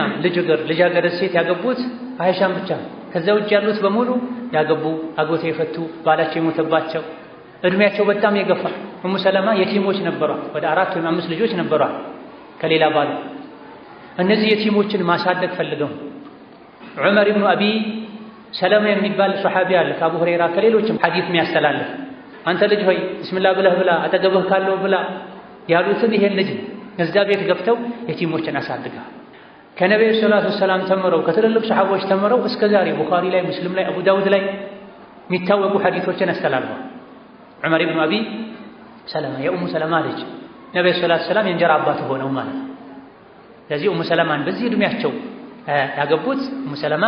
ልጃገረድ ሴት ያገቡት አይሻን ብቻ። ከዛ ውጭ ያሉት በሙሉ ያገቡ አጎቴ የፈቱ ባላቸው የሞተባቸው እድሜያቸው በጣም የገፋ። ኡሙ ሰለማ የቲሞች ነበሯት። ወደ 4 ወይም 5 ልጆች ነበሯት ከሌላ ባል። እነዚህ የቲሞችን ማሳደግ ፈልገው ዑመር ኢብኑ አቢ ሰለማ የሚባል ሱሐቢ አለ ከአቡ ሁረይራ ከሌሎችም ሐዲስ የሚያስተላልፍ አንተ ልጅ ሆይ ቢስሚላህ ብለህ ብላ አጠገብህ ካለው ብላ ያሉትን ይሄን ልጅ እዛ ቤት ገብተው የቲሞችን አሳድገዋል። ከነቢዩ ሰለላሁ ዐለይሂ ወሰለም ተምረው ከትልልቅ ሰሐቦች ተምረው እስከ ዛሬ ቡኻሪ ላይ፣ ሙስሊም ላይ፣ አቡ ዳውድ ላይ የሚታወቁ ሐዲሶችን አስተላልፈዋል። ዑመር ኢብኑ አቢ ሰለማ የኡሙ ሰለማ ልጅ ነቢዩ ሰለላሁ ዐለይሂ ወሰለም የእንጀራ አባት ሆነው ማለት ነው። ስለዚህ ኡሙ ሰለማን በዚህ እድሜያቸው ያገቡት ኡሙ ሰለማ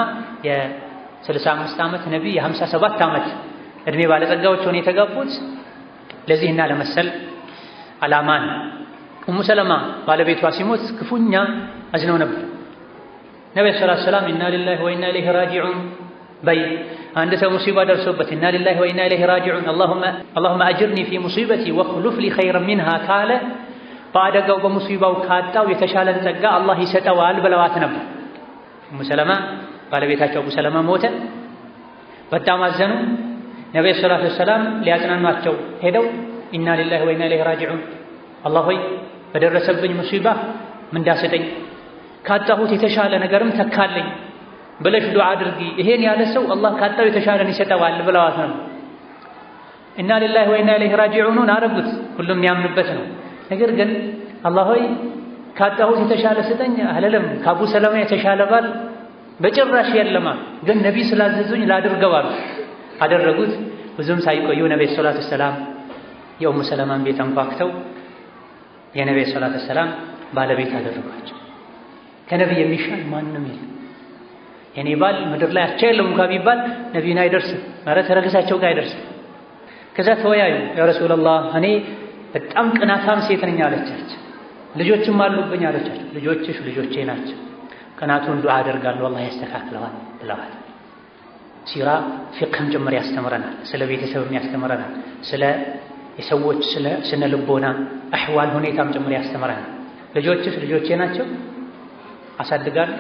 የ65 ዓመት ነቢይ የ57 ዓመት እድሜ ባለጸጋዎች ሆነው የተጋቡት ለዚህና ለመሰል ዓላማን። ኡሙ ሰለማ ባለቤቷ ሲሞት ክፉኛ አዝነው ነበር። ነቢዩ ሰለላሁ ዐለይሂ ወሰለም ኢና ሊላሂ ወኢና ኢለይሂ ራጂዑን በይ አንድ ሰው ሙሲባ ደርሶበት ኢና ሊላሂ ወኢና ኢለይሂ ራጂዑን አላሁመ አጅርኒ ፊ ሙሲበቲ ወኽሉፍ ሊ ኸይረን ሚንሃ ካለ በአደጋው በሙሲባው ካጣው የተሻለን ጸጋ አላህ ይሰጠዋል ብለዋት ነበር። ኡሙ ሰለማ ባለቤታቸው አቡ ሰለማ ሞተ። በጣም አዘኑ። ነብዩ ሰለላሁ ዐለይሂ ወሰለም ሊያጽናኗቸው ሄደው ኢና ሊላሂ ወኢና ኢለይሂ ራጂዑን፣ አላህ ሆይ በደረሰብኝ ሙሲባ ምንዳ ስጠኝ፣ ካጣሁት የተሻለ ነገርም ተካለኝ ብለሽ ዱዓ አድርጊ፣ ይሄን ያለ ሰው አላህ ካጣው የተሻለን ይሰጠዋል ብለዋት ነው። ኢና ሊላሂ ወኢና ኢለይሂ ራጂዑን አረጉት፣ ሁሉም የሚያምንበት ነው። ነገር ግን አላህ ሆይ ካጣሁት የተሻለ ስጠኝ አለለም። ከአቡ ሰለማ የተሻለ ባል በጭራሽ የለማ፣ ግን ነቢይ ስላዘዙኝ ላድርገው አሉ። አደረጉት። ብዙም ሳይቆዩ ነብዩ ሰለላሁ ዐለይሂ ወሰለም የኡሙ ሰለማን ቤት አንኳኩተው የነብዩ ሰለላሁ ዐለይሂ ወሰለም ባለቤት አደረጓቸው። ከነቢይ የሚሻል ማንም የለም። የኔ ባል ምድር ላይ አቻ የለም እንኳ ቢባል ነቢይን አይደርስም፣ ማለት ረገሳቸው ጋር አይደርስም። ከዛ ተወያዩ። ያ ረሱላህ እኔ በጣም ቅናታም ሴት ነኝ አለቻቸው። ልጆችም አሉብኝ አለቻቸው። ልጆችሽ ልጆቼ ናቸው፣ ቅናቱን ዱዓ አደርጋለሁ አላህ ያስተካክለዋል ብለዋል። ሲራ ፊቅህም ጭምር ያስተምረናል፣ ስለ ቤተሰብም ያስተምረናል፣ ስለ የሰዎች ስለ ስነ ልቦና አህዋል ሁኔታም ጭምር ያስተምረናል። ልጆችሽ ልጆቼ ናቸው አሳድጋለሁ፣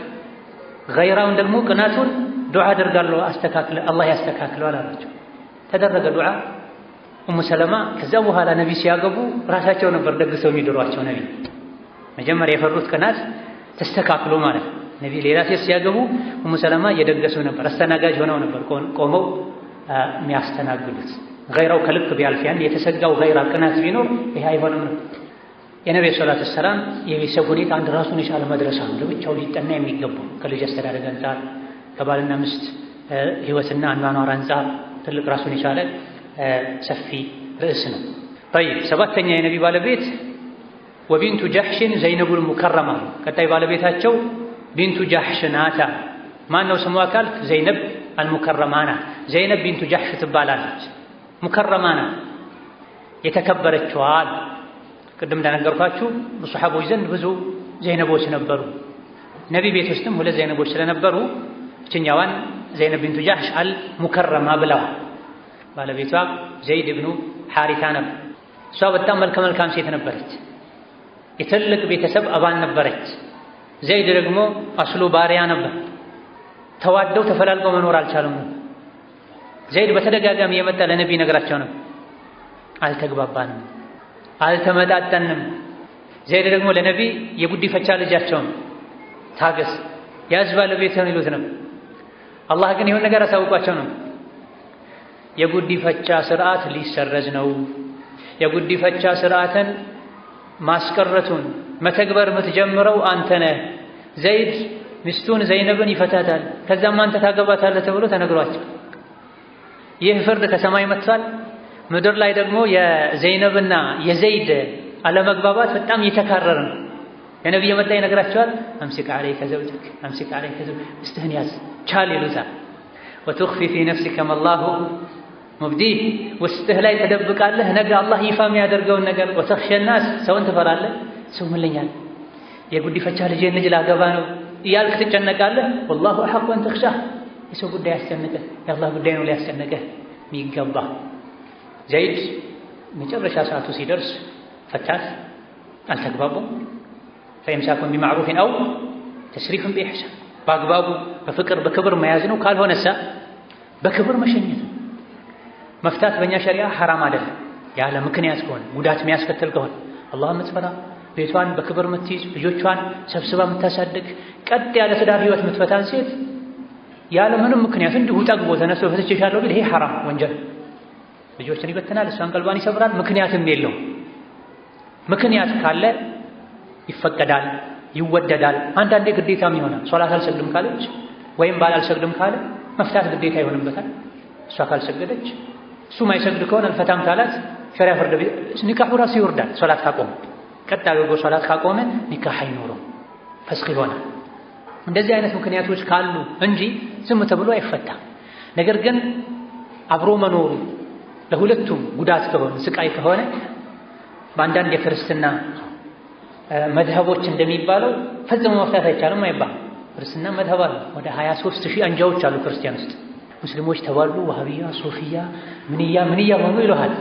ገይራውን ደግሞ ቅናቱን ዱዓ አደርጋለሁ አላህ ያስተካክለዋል አላቸው። ተደረገ ዱዓ። ኡሙ ሰለማ ከዛ በኋላ ነቢ ሲያገቡ ራሳቸው ነበር ደግሰው የሚድሯቸው። ነቢ መጀመሪያ የፈሩት ቅናት ተስተካክሎ ማለት ነው። ነቢ ሌላ ሴት ሲያገቡ ኡሙ ሰለማ እየደገሱ ነበር፣ አስተናጋጅ ሆነው ነበር ቆመው የሚያስተናግዱት። ገይራው ከልክ ቢያልፍ ያን የተሰጋው ገይራ ቅናት ቢኖር ይሄ አይሆንም ነው። የነብዩ ሰለላሁ ዐለይሂ ወሰለም የቤተሰብ ሁኔታ አንድ ራሱን የቻለ መድረሳ ነው፣ ለብቻው ሊጠና የሚገባው ከልጅ አስተዳደግ አንጻር፣ ከባልና ሚስት ህይወትና አኗኗር አንጻር ትልቅ ራሱን የቻለ ሰፊ ርዕስ ነው። طيب ሰባተኛ የነቢ ባለቤት ወቢንቱ ጃሕሽን ዘይነቡል ሙከረማ። ቀጣይ ባለቤታቸው ቢንቱ ጃሕሽ ናታ። ማን ነው ስሟ ካልክ ዘይነብ አልሙከረማ ናት። ዘይነብ ቢንቱ ጃሕሽ ትባላለች። ሙከረማ ናት፣ የተከበረችዋ። ቅድም እንደነገርኳችሁ በሰሓቦች ዘንድ ብዙ ዘይነቦች ነበሩ። ነቢ ቤት ውስጥም ሁለት ዘይነቦች ስለነበሩ እችኛዋን ዘይነብ ቢንቱ ጃሕሽ አልሙከረማ ብለዋል። ባለቤቷ ዘይድ ብኑ ሓሪታ ነበር። እሷ በጣም መልከ መልካም ሴት ነበረች። የትልቅ ቤተሰብ አባል ነበረች። ዘይድ ደግሞ አስሉ ባሪያ ነበር። ተዋደው ተፈላልቀው መኖር አልቻሉም። ዘይድ በተደጋጋሚ የመጣ ለነቢ ነገራቸው ነው፣ አልተግባባንም፣ አልተመጣጠንም። ዘይድ ደግሞ ለነቢ የጉዲፈቻ ልጃቸውን ታገስ ያዝ ባለቤትህን ይሉት ነው። አላህ ግን ይሁን ነገር አሳውቋቸው ነው። የጉዲፈቻ ስርዓት ሊሰረዝ ነው። የጉዲፈቻ ስርዓትን ማስቀረቱን መተግበር የምትጀምረው አንተ ነህ። ዘይድ ሚስቱን ዘይነብን ይፈታታል፣ ከዛም አንተ ታገባታለህ ተብሎ ተነግሯቸው ይህ ፍርድ ከሰማይ መጥቷል። ምድር ላይ ደግሞ የዘይነብና የዘይድ አለመግባባት በጣም እየተካረረ ነው። የነብይ የመጣ ይነግራቸዋል። አምሲክ ዐለይከ ዘውጀክ አምሲክ ዐለይከ ዘውጀክ፣ ሚስትህን ያዝ ቻል ይሉታል። ወቱኽፊ ፊ ነፍሲከ መላሁ ሙብዲህ፣ ውስጥህ ላይ ተደብቃለህ ነገ አላህ ይፋ የሚያደርገውን ነገር። ወተኽሸ ናስ፣ ሰውን ትፈራለህ። ሰው ምንለኛል የጉዲፈቻ ልጄን ልጅ ላገባ ነው እያልክ ትጨነቃለህ። ወላሁ አሐቁ አን ተኽሻህ፣ የሰው ጉዳይ ያስጨንቅህ፣ የአላህ ጉዳይ ነው ሊያስጨንቅህ የሚገባ። ዘይድ መጨረሻ ሰዓቱ ሲደርስ ፈታት፣ አልተግባቡም። ፈኢምሳኩን ቢማዕሩፊን አው ተስሪሑን ቢኢሕሳን፣ በአግባቡ በፍቅር በክብር መያዝ ነው። ካልሆነሳ በክብር መሸኘት ነው። መፍታት በእኛ ሸሪዓ ሐራም አይደለም፣ ያለ ምክንያት ከሆነ ጉዳት የሚያስከትል ከሆነ አላህ የምትፈራ ቤቷን በክብር የምትይዝ ልጆቿን ሰብስባ የምታሳድግ ቀጥ ያለ ትዳር ህይወት የምትፈታን ሴት ያለ ምንም ምክንያት እንዲሁ ጠግቦ ተነስቶ ፈትቼሻለሁ ቢል ይሄ ሐራም ወንጀል። ልጆችን ይበትናል፣ እሷን ቀልቧን ይሰብራል። ምክንያትም የለውም። ምክንያት ካለ ይፈቀዳል፣ ይወደዳል። አንዳንዴ ግዴታም ይሆናል። ሶላት አልሰግድም ካለች ወይም ባል አልሰግድም ካለ መፍታት ግዴታ ይሆንበታል። እሷ ካልሰገደች እሱ ማይሰግድ ከሆነ አልፈታም ካላት ሸሪዓ ፍርድ ኒካሁ ራሱ ይወርዳል። ሶላት ካቆመ ቀጥ አድርጎ ሶላት ካቆመ ኒካህ አይኖርም፣ ፈስኽ ይሆናል። እንደዚህ አይነት ምክንያቶች ካሉ እንጂ ዝም ተብሎ አይፈታም። ነገር ግን አብሮ መኖሩ ለሁለቱም ጉዳት ከሆነ ስቃይ ከሆነ በአንዳንድ የክርስትና መድሀቦች እንደሚባለው ፈጽሞ መፍታት አይቻልም አይባልም። ክርስትና መድሀብ አለ። ወደ 23,000 አንጃዎች አሉ ክርስቲያን ውስጥ። ሙስሊሞች ተባሉ ወሃቢያ፣ ሶፊያ፣ ምንያ ሆኑ ይለሃል።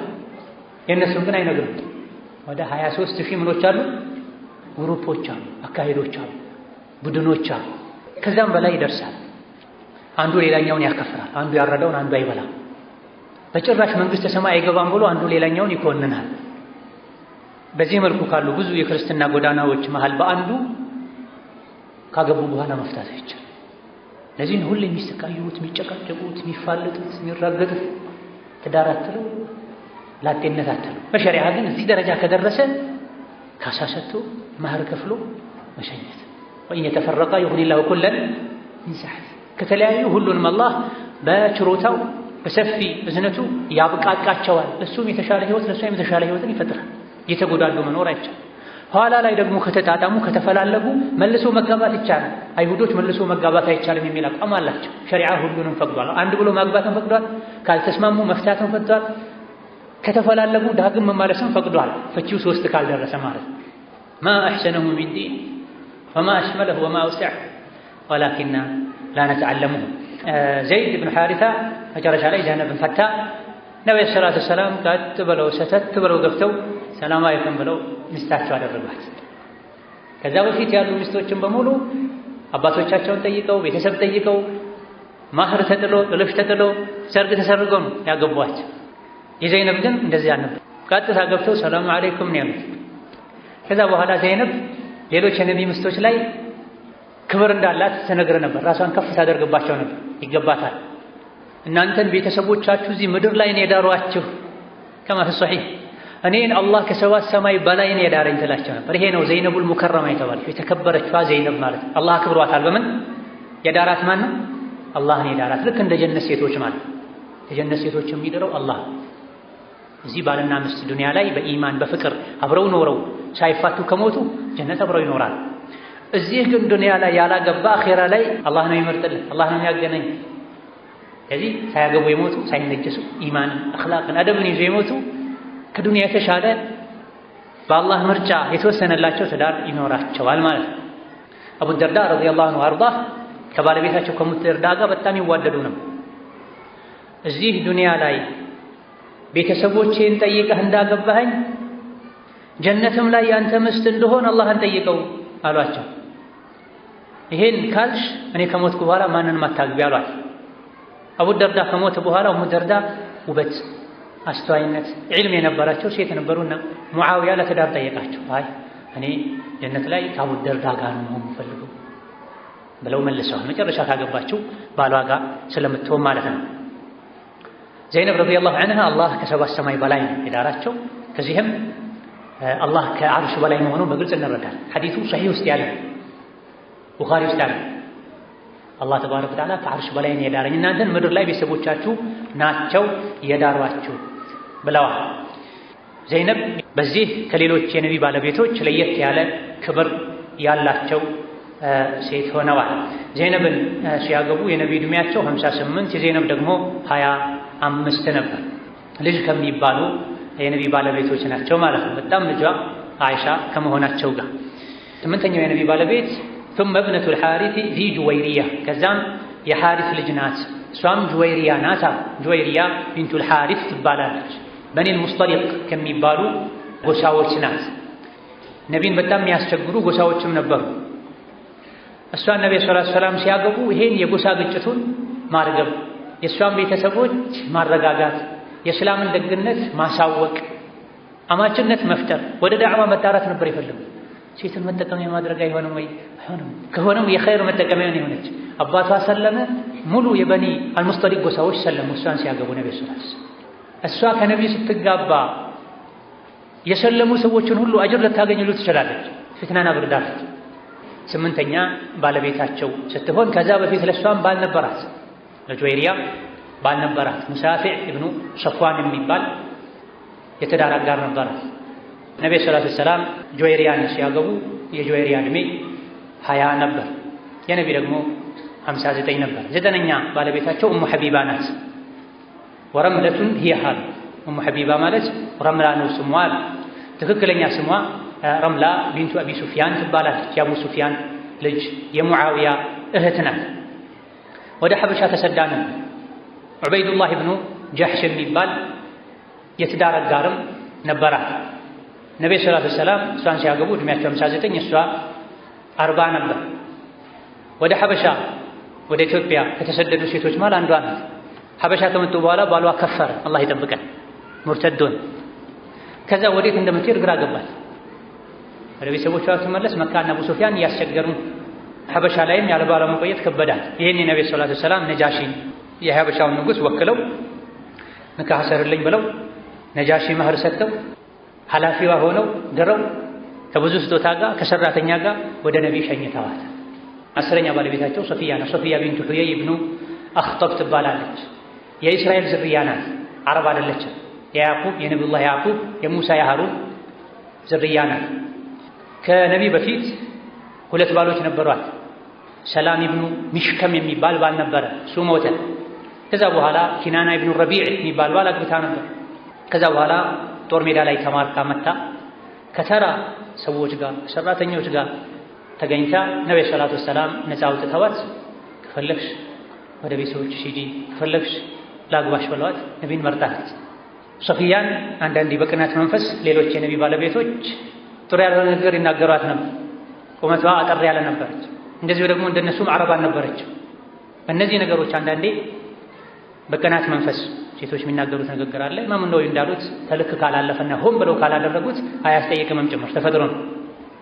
የእነሱን ግን አይነግሩም። ወደ 23000 ምኖች አሉ፣ ግሩፖች አሉ፣ አካሄዶች አሉ፣ ቡድኖች አሉ። ከዛም በላይ ይደርሳል። አንዱ ሌላኛውን ያከፍራል። አንዱ ያረደውን አንዱ አይበላም። በጭራሽ መንግስተ ሰማይ አይገባም ብሎ አንዱ ሌላኛውን ይኮንናል። በዚህ መልኩ ካሉ ብዙ የክርስትና ጎዳናዎች መሃል በአንዱ ካገቡ በኋላ መፍታት አይቻልም። ለዚህ ሁሉ የሚሰቃዩት፣ የሚጨቃጨቁት፣ የሚፋለጡት፣ የሚራገጡት ትዳር አትለው ላጤነት አትለው። በሸሪዓ ግን እዚህ ደረጃ ከደረሰ ካሳ ሰጥቶ ማህር ከፍሎ መሸኘት። ወይን የተፈረቀ ይሁንላሁ ኩለን ሚን ሰዓት። ከተለያዩ ሁሉንም አላህ በችሮታው በሰፊ እዝነቱ ያብቃቃቸዋል። ለሱም የተሻለ ህይወት ለሷም የተሻለ ህይወትን ይፈጥራል። እየተጎዳዱ መኖር አይቻልም። ኋላ ላይ ደግሞ ከተጣጣሙ ከተፈላለጉ መልሶ መጋባት ይቻላል። አይሁዶች መልሶ መጋባት አይቻልም የሚል አቋም አላቸው። ሸሪዓ ሁሉንም ፈቅዷል። አንድ ብሎ ማግባትን ፈቅዷል። ካልተስማሙ መፍታትን ፈቅዷል። ከተፈላለጉ ዳግም መማለስን ፈቅዷል። ፍቺው 3 ካልደረሰ ማለት ማ አሕሰነሁ ሚን ዲን ወማ አሽመለሁ ወማ አውሰዐ ወላኪና ላ ነተዓለሙሁ። ዘይድ ብን ሐሪታ መጨረሻ ላይ ዘይነብን ፈታ። ነብዩ ሰለላሁ ዐለይሂ ወሰለም ቀጥ ብለው ሰተት ብለው ገብተው ሰላም አለይኩም ብለው ሚስታቸው አደረጓት። ከዛ በፊት ያሉ ሚስቶችን በሙሉ አባቶቻቸውን ጠይቀው ቤተሰብ ጠይቀው ማህር ተጥሎ ጥልፍ ተጥሎ ሰርግ ተሰርገው ነው ያገቧቸው። የዘይነብ ግን እንደዚህ አልነበር። ቀጥታ ገብተው ሰላም አለይኩም ነው ያሉት። ከዛ በኋላ ዘይነብ ሌሎች የነቢ ሚስቶች ላይ ክብር እንዳላት ተነግረ ነበር። ራሷን ከፍ ታደርግባቸው ነበር። ይገባታል፣ እናንተን ቤተሰቦቻችሁ እዚህ ምድር ላይ ነው የዳሯችሁ ከማ في الصحيح እኔን አላህ ከሰባት ሰማይ በላይ ነው የዳረኝ ትላቸው ነበር። ይሄ ነው ዘይነቡል ሙከረማ የተባለችው የተከበረችዋ ዘይነብ ማለት። አላህ አክብሯታል። በምን የዳራት? ማን ነው? አላህ ነው የዳራት። ልክ እንደ ጀነት ሴቶች ማለት። የጀነት ሴቶች የሚድረው አላህ። እዚህ ባልና ሚስት ዱንያ ላይ በኢማን በፍቅር አብረው ኖረው ሳይፋቱ ከሞቱ ጀነት አብረው ይኖራል። እዚህ ግን ዱንያ ላይ ያላገባ አኺራ ላይ አላህ ነው ይመርጥልህ፣ አላህ ነው የሚያገናኝ። ስለዚህ ሳያገቡ የሞቱ ሳይነጀሱ ኢማን አኽላቅን አደብን ይዘው የሞቱ ከዱንያ የተሻለ በአላህ ምርጫ የተወሰነላቸው ትዳር ይኖራቸዋል ማለት ነው። አቡ ደርዳ ረዲየላሁ ዐንሁ አርዳህ ከባለቤታቸው ከኡሙ ደርዳ ጋር በጣም ይዋደዱ ነው። እዚህ ዱንያ ላይ ቤተሰቦቼን ጠይቀህ እንዳገባኸኝ ጀነትም ላይ ያንተ ምስት እንደሆን አላህን ጠይቀው አሏቸው። ይሄን ካልሽ እኔ ከሞትኩ በኋላ ማንንም አታግቢ አሏት። አቡ ደርዳ ከሞተ በኋላ ኡሙ ደርዳ ውበት፣ አስተዋይነት፣ ዒልም የነበራቸው ሴት ነበሩና ሙዓዊያ ለትዳር ጠየቃቸው። አይ እኔ ጀነት ላይ ከአቡ ደርዳ ጋር ነው የምፈልገው ብለው መልሰዋል። መጨረሻ ካገባችው ባሏ ጋር ስለምትሆን ማለት ነው። ዘይነብ ረዲየላሁ ዐንሃ አላህ ከሰባት ሰማይ በላይ ነው የዳራቸው። ከዚህም አላህ ከዓርሽ በላይ መሆኑን በግልጽ እንረዳለን። ሐዲሱ ሰሒህ ውስጥ ያለ ቡኻሪ ውስጥ ያለ አላህ ተባረከ ወተዓላ ከዓርሽ በላይ ነው የዳረኝ፣ እናንተን ምድር ላይ ቤተሰቦቻችሁ ናቸው የዳሯችሁ ብለዋል። ዘይነብ በዚህ ከሌሎች የነቢ ባለቤቶች ለየት ያለ ክብር ያላቸው ሴት ሆነዋል። ዘይነብን ሲያገቡ የነቢ ዕድሜያቸው 58 የዘይነብ ደግሞ 25 ነበር። ልጅ ከሚባሉ የነቢ ባለቤቶች ናቸው ማለት ነው። በጣም ልጇ አይሻ ከመሆናቸው ጋር 8ኛው የነቢ ባለቤት ثم ابنة الحارث ذي جويرية ከዛም የሐሪስ ልጅ ናት። እሷም ጁወይሪያ ናት። ጁወይሪያ ቢንቱ الحارث ትባላለች። በኒል ሙስጠሊቅ ከሚባሉ ጎሳዎች ናት። ነቢን በጣም የሚያስቸግሩ ጎሳዎችም ነበሩ። እሷን ነቢ ሰለላሁ ዐለይሂ ወሰለም ሲያገቡ ይሄን የጎሳ ግጭቱን ማርገብ፣ የእሷን ቤተሰቦች ማረጋጋት፣ የእስላምን ደግነት ማሳወቅ፣ አማችነት መፍጠር፣ ወደ ዳዕዋ መጣራት ነበር የፈለጉ። ሴትን መጠቀሚያ ማድረግ አይሆንም ወይ? አይሆንም። ከሆነም የኸይር መጠቀሚያ ነው የሆነች። አባቷ ሰለመ፣ ሙሉ የበኒ አልሙስጠሊቅ ጎሳዎች ሰለሙ እሷን ሲያገቡ ነቢ ሰለላሁ ዐለይሂ ወሰለም። እሷ ከነቢ ስትጋባ የሰለሙ ሰዎችን ሁሉ አጅር ልታገኝሉ ትችላለች። ፊትናን አብርዳለች። 8ኛ ባለቤታቸው ስትሆን ከዛ በፊት ለሷም ባል ነበራት። ለጁወይሪያ ባል ነበራት። ሙሳፊዕ ኢብኑ ሰፍዋን የሚባል የትዳር አጋር ነበራት። ነቢ ሰለላሁ ዐለይሂ ወሰለም ጁወይሪያን ሲያገቡ የጁወይሪያ ዕድሜ 20 ነበር። የነቢ ደግሞ 59 ነበር። 9ኛ ባለቤታቸው ኡሙ ሐቢባ ናት። ወረምለቱን ሂያሃል ኡሙ ሐቢባ ማለት ረምላ ነው ስሟ። ትክክለኛ ስሟ ረምላ ቢንቱ አቢ ሱፊያን ትባላለች። የአቡ ሱፊያን ልጅ የሙዓዊያ እህት ናት። ወደ ሐበሻ ተሰዳ ነበር። ዑበይዱላህ ኢብኑ ጀሕሽ የሚባል የትዳር አጋርም ነበራት። ነብዩ ሰለላሁ ዐለይሂ ወሰለም እሷን ሲያገቡ እድሜያቸው 59 እሷ 40 ነበር። ወደ ሐበሻ ወደ ኢትዮጵያ ከተሰደዱ ሴቶች ማለት አንዷ ናት። ሐበሻ ከመጡ በኋላ ባሏ ከፈረ፣ አላህ ይጠብቀን፣ ሙርተዶን። ከዛ ወዴት እንደምትሄድ ግራ ገባት። ወደ ቤተሰቦቿ ስትመለስ መካና አቡ ሱፊያን እያስቸገሩ፣ ሐበሻ ላይም ያለ ባሏ መቆየት ከበዳት። ይሄን የነብዩ ሰለላሁ ዐለይሂ ወሰለም ነጃሺ የሐበሻውን ንጉስ ወክለው ንካህ ሰርልኝ ብለው ነጃሺ መህር ሰጥተው ኃላፊዋ ሆነው ድረው ከብዙ ስጦታ ጋር ከሰራተኛ ጋር ወደ ነብይ ሸኝተዋል። አስረኛ ባለቤታቸው ሶፊያ ነው። ሶፊያ ቢንቱ ሁየይ ኢብኑ አኽጠብ ትባላለች። የእስራኤል ዝርያ ናት፣ አረብ አይደለችም። የያዕቁብ የነብዩላህ ያዕቁብ የሙሳ የሃሩን ዝርያ ናት። ከነቢይ በፊት ሁለት ባሎች ነበሯት። ሰላም ኢብኑ ሚሽከም የሚባል ባል ነበረ፣ እሱ ሞተ። ከዛ በኋላ ኪናና ኢብኑ ረቢዕ የሚባል ባል አግብታ ነበር። ከዛ በኋላ ጦር ሜዳ ላይ ተማርካ መታ ከተራ ሰዎች ጋር ሰራተኞች ጋር ተገኝታ ነብዩ ሰለላሁ ዐለይሂ ወሰለም ነፃ አውጥተዋት ከፈለግሽ ወደ ቤተሰቦችሽ ሂጂ ከፈለግሽ ላግባሽ ብለዋት ነቢይን መርጣለች። ሶፊያን አንዳንዴ በቅናት መንፈስ ሌሎች የነቢ ባለቤቶች ጥሩ ያልሆነ ነገር ይናገሯት ነበር። ቁመቷ አጠር ያለ ነበረች። እንደዚሁ ደግሞ እንደነሱም አረብ አልነበረችም። እነዚህ ነገሮች አንዳንዴ በቅናት መንፈስ ሴቶች የሚናገሩት ንግግር አለ። ኢማም ነወዊ እንዳሉት ተልክ ካላለፈና ሆን ብለው ካላደረጉት አያስጠይቅምም ጭምር ተፈጥሮ ነው።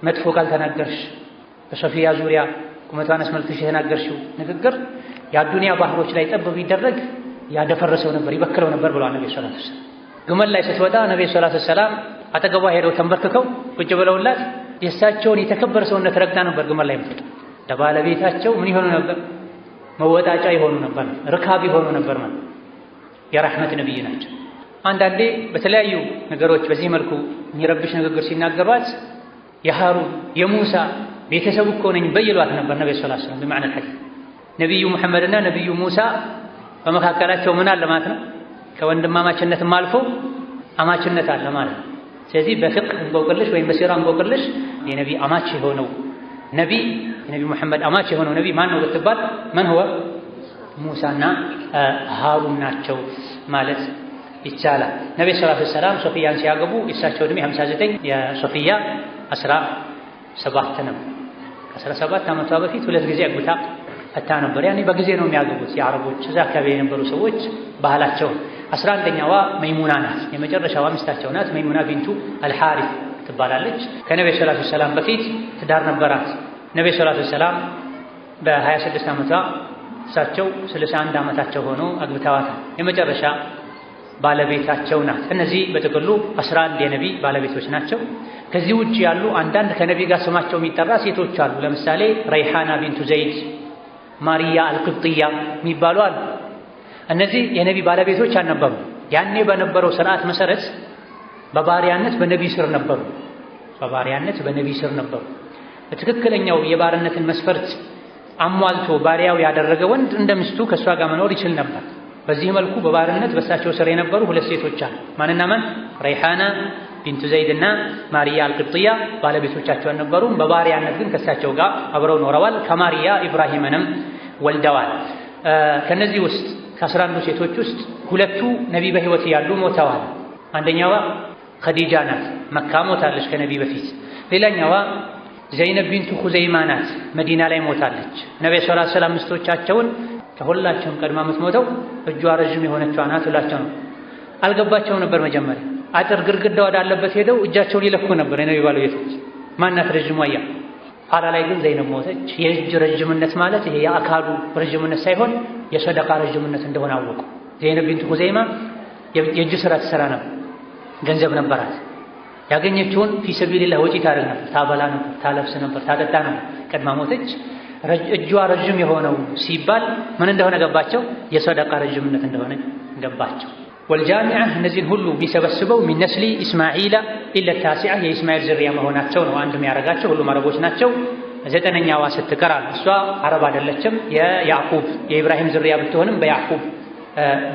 መጥፎ ካልተናገርሽ በሶፊያ ዙሪያ ቁመቷን አስመልክተሽ የተናገርሽው ንግግር የአዱንያ ባህሮች ላይ ጠብ ቢደረግ ያደፈረሰው ነበር ይበክለው ነበር ብለዋል ነብዩ ሰለላሁ ዐለይሂ ወሰለም። ግመል ላይ ስትወጣ ነብዩ ሰለላሁ ዐለይሂ ወሰለም አጠገቧ ሄደው ተንበርክከው ቁጭ ብለውላት የእሳቸውን የተከበረ ሰውነት ረግጣ ነበር ግመል ላይ የምትወጣ። ለባለቤታቸው ምን ይሆኑ ነበር? መወጣጫ ይሆኑ ነበር፣ ርካብ ይሆኑ ነበር ማለት የረሕመት ነብይ ናቸው። አንዳንዴ በተለያዩ ነገሮች በዚህ መልኩ የሚረብሽ ንግግር ሲናገሯት የሃሩን የሙሳ ቤተሰብ እኮ ነኝ በይሏት ነበር ነብዩ ሰለላሁ ዐለይሂ ወሰለም። በማዕና ሐዲስ ነብዩ መሐመድና ነብዩ ሙሳ በመካከላቸው ምን አለ ማለት ነው? ከወንድማማችነትም አልፎ አማችነት አለ ማለት ነው። ስለዚህ በፍቅህ እንቆቅልሽ ወይም በሲራ እንቆቅልሽ የነቢ አማች የሆነው ነቢ የነቢ መሐመድ አማች የሆነው ነቢ ማን ነው ብትባል መን ሁወ ሙሳና ሃሩን ናቸው ማለት ይቻላል። ነብዩ ሰለላሁ ዐለይሂ ወሰለም ሶፊያን ሲያገቡ የእሳቸው ዕድሜ 59 የሶፊያ 17 ነበር። ከ17 ዓመቷ በፊት ሁለት ጊዜ አግብታ ፈታ ነበር። ያኔ በጊዜ ነው የሚያገቡት የአረቦች እዛ አካባቢ የነበሩ ሰዎች ባህላቸው። 11ኛዋ መይሙና ናት፣ የመጨረሻዋ ሚስታቸው ናት። መይሙና ቢንቱ አልሐሪፍ ትባላለች። ከነብዩ ሰለላሁ ዐለይሂ ወሰለም በፊት ትዳር ነበራት። ነብዩ ሰለላሁ ዐለይሂ ወሰለም በ26 ዓመቷ እሳቸው 61 ዓመታቸው ሆኖ አግብተዋታል። የመጨረሻ ባለቤታቸው ናት። እነዚህ በጥቅሉ 11 የነቢ ባለቤቶች ናቸው። ከዚህ ውጭ ያሉ አንዳንድ ከነቢ ጋር ስማቸው የሚጠራ ሴቶች አሉ። ለምሳሌ ረይሃና ቢንቱ ዘይድ፣ ማሪያ አልቅብጥያ የሚባሉ አሉ። እነዚህ የነቢ ባለቤቶች አልነበሩ። ያኔ በነበረው ስርዓት መሰረት በባሪያነት በነቢ ስር ነበሩ። በባሪያነት በነቢ ስር ነበሩ። በትክክለኛው የባርነትን መስፈርት አሟልቶ ባሪያው ያደረገ ወንድ እንደ ሚስቱ ከእሷ ጋር መኖር ይችል ነበር። በዚህ መልኩ በባርነት በእሳቸው ስር የነበሩ ሁለት ሴቶች አሉ። ማንና ማን? ረይሃና ቢንቱ ዘይድ እና ማሪያ አልቅብጥያ ባለቤቶቻቸው አልነበሩም። በባሪያነት ግን ከእሳቸው ጋር አብረው ኖረዋል። ከማሪያ ኢብራሂምንም ወልደዋል። ከነዚህ ውስጥ ከ11 ሴቶች ውስጥ ሁለቱ ነቢ በህይወት ያሉ ሞተዋል። አንደኛዋ ኸዲጃ ናት፣ መካ ሞታለች ከነቢ በፊት። ሌላኛዋ ዘይነብ ቢንቱ ኹዘይማ ናት፣ መዲና ላይ ሞታለች። ነብዩ ሰለላሁ ዐለይሂ ወሰለም ሚስቶቻቸውን ከሁላቸውም ቀድማ የምትሞተው እጇ ረዥም የሆነችዋ ናት። ሁላቸው ነው አልገባቸው ነበር መጀመሪያ። አጥር ግድግዳ ወዳለበት ሄደው እጃቸውን ይለኩ ነበር የነቢ ባለቤቶች ማናት ረዥሟ እያ። ኋላ ላይ ግን ዘይነብ ሞተች። የእጅ ረዥምነት ማለት ይሄ የአካሉ ረዥምነት ሳይሆን የሰደቃ ረዥምነት እንደሆነ አወቁ። ዘይነብ ቢንቱ ኹዘይማ የእጅ ስራ ትሰራ ነበር፣ ገንዘብ ነበራት። ያገኘችውን ፊ ሰቢልላህ ወጪ ታደርግ ነበር፣ ታበላ ነበር፣ ታለብስ ነበር፣ ታጠጣ ነበር። ቀድማ ሞተች። እጇ ረዥም የሆነው ሲባል ምን እንደሆነ ገባቸው? የሰደቃ ረዥምነት እንደሆነ ገባቸው። ወልጃሚዓ እነዚህን ሁሉ ቢሰበስበው ሚን ነስሊ ኢስማዒላ ኢለ ታሲዓ የኢስማኤል ዝርያ መሆናቸው ነው አንድ የሚያደርጋቸው። ሁሉም አረቦች ናቸው። 9ኛዋ ስትቀር እሷ አረብ አይደለችም፣ የያዕቁብ የኢብራሂም ዝርያ ብትሆንም በያዕቁብ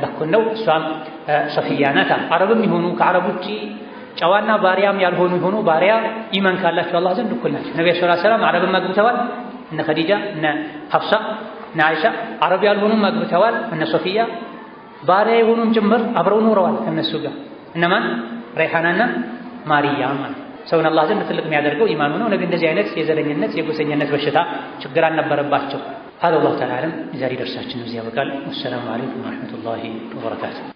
በኩል ነው። እሷም ሶፊያ ናት። አረብም ይሆኑ ከአረብ ውጪ ጨዋና ባሪያም ያልሆኑ ይሆኑ ባሪያ ኢማን ካላቸው አላህ ዘንድ እኩል ናቸው። ነብዩ ሰለላሁ ዐለይሂ ወሰለም አረብም አግብተዋል። እነ ኸዲጃ እነ ሐፍሳ እነ አይሻ አረብ ያልሆኑም አግብተዋል። እነ ሶፊያ ባሪያ የሆኑም ጭምር አብረው ኖረዋል ከነሱ ጋር። እነማን? ረይሃናና ማሪያ ማለት ሰውን አላህ ዘንድ ትልቅ የሚያደርገው ኢማኑ ነው። ነቢ እንደዚህ አይነት የዘረኝነት የጎሰኝነት በሽታ ችግር አልነበረባቸው። هذا الله تعالى أعلم. ዛሬ ደርሳችን እዚህ ያበቃል። ወሰላሙ አለይኩም ወረሕመቱላሂ ወበረካቱሁ።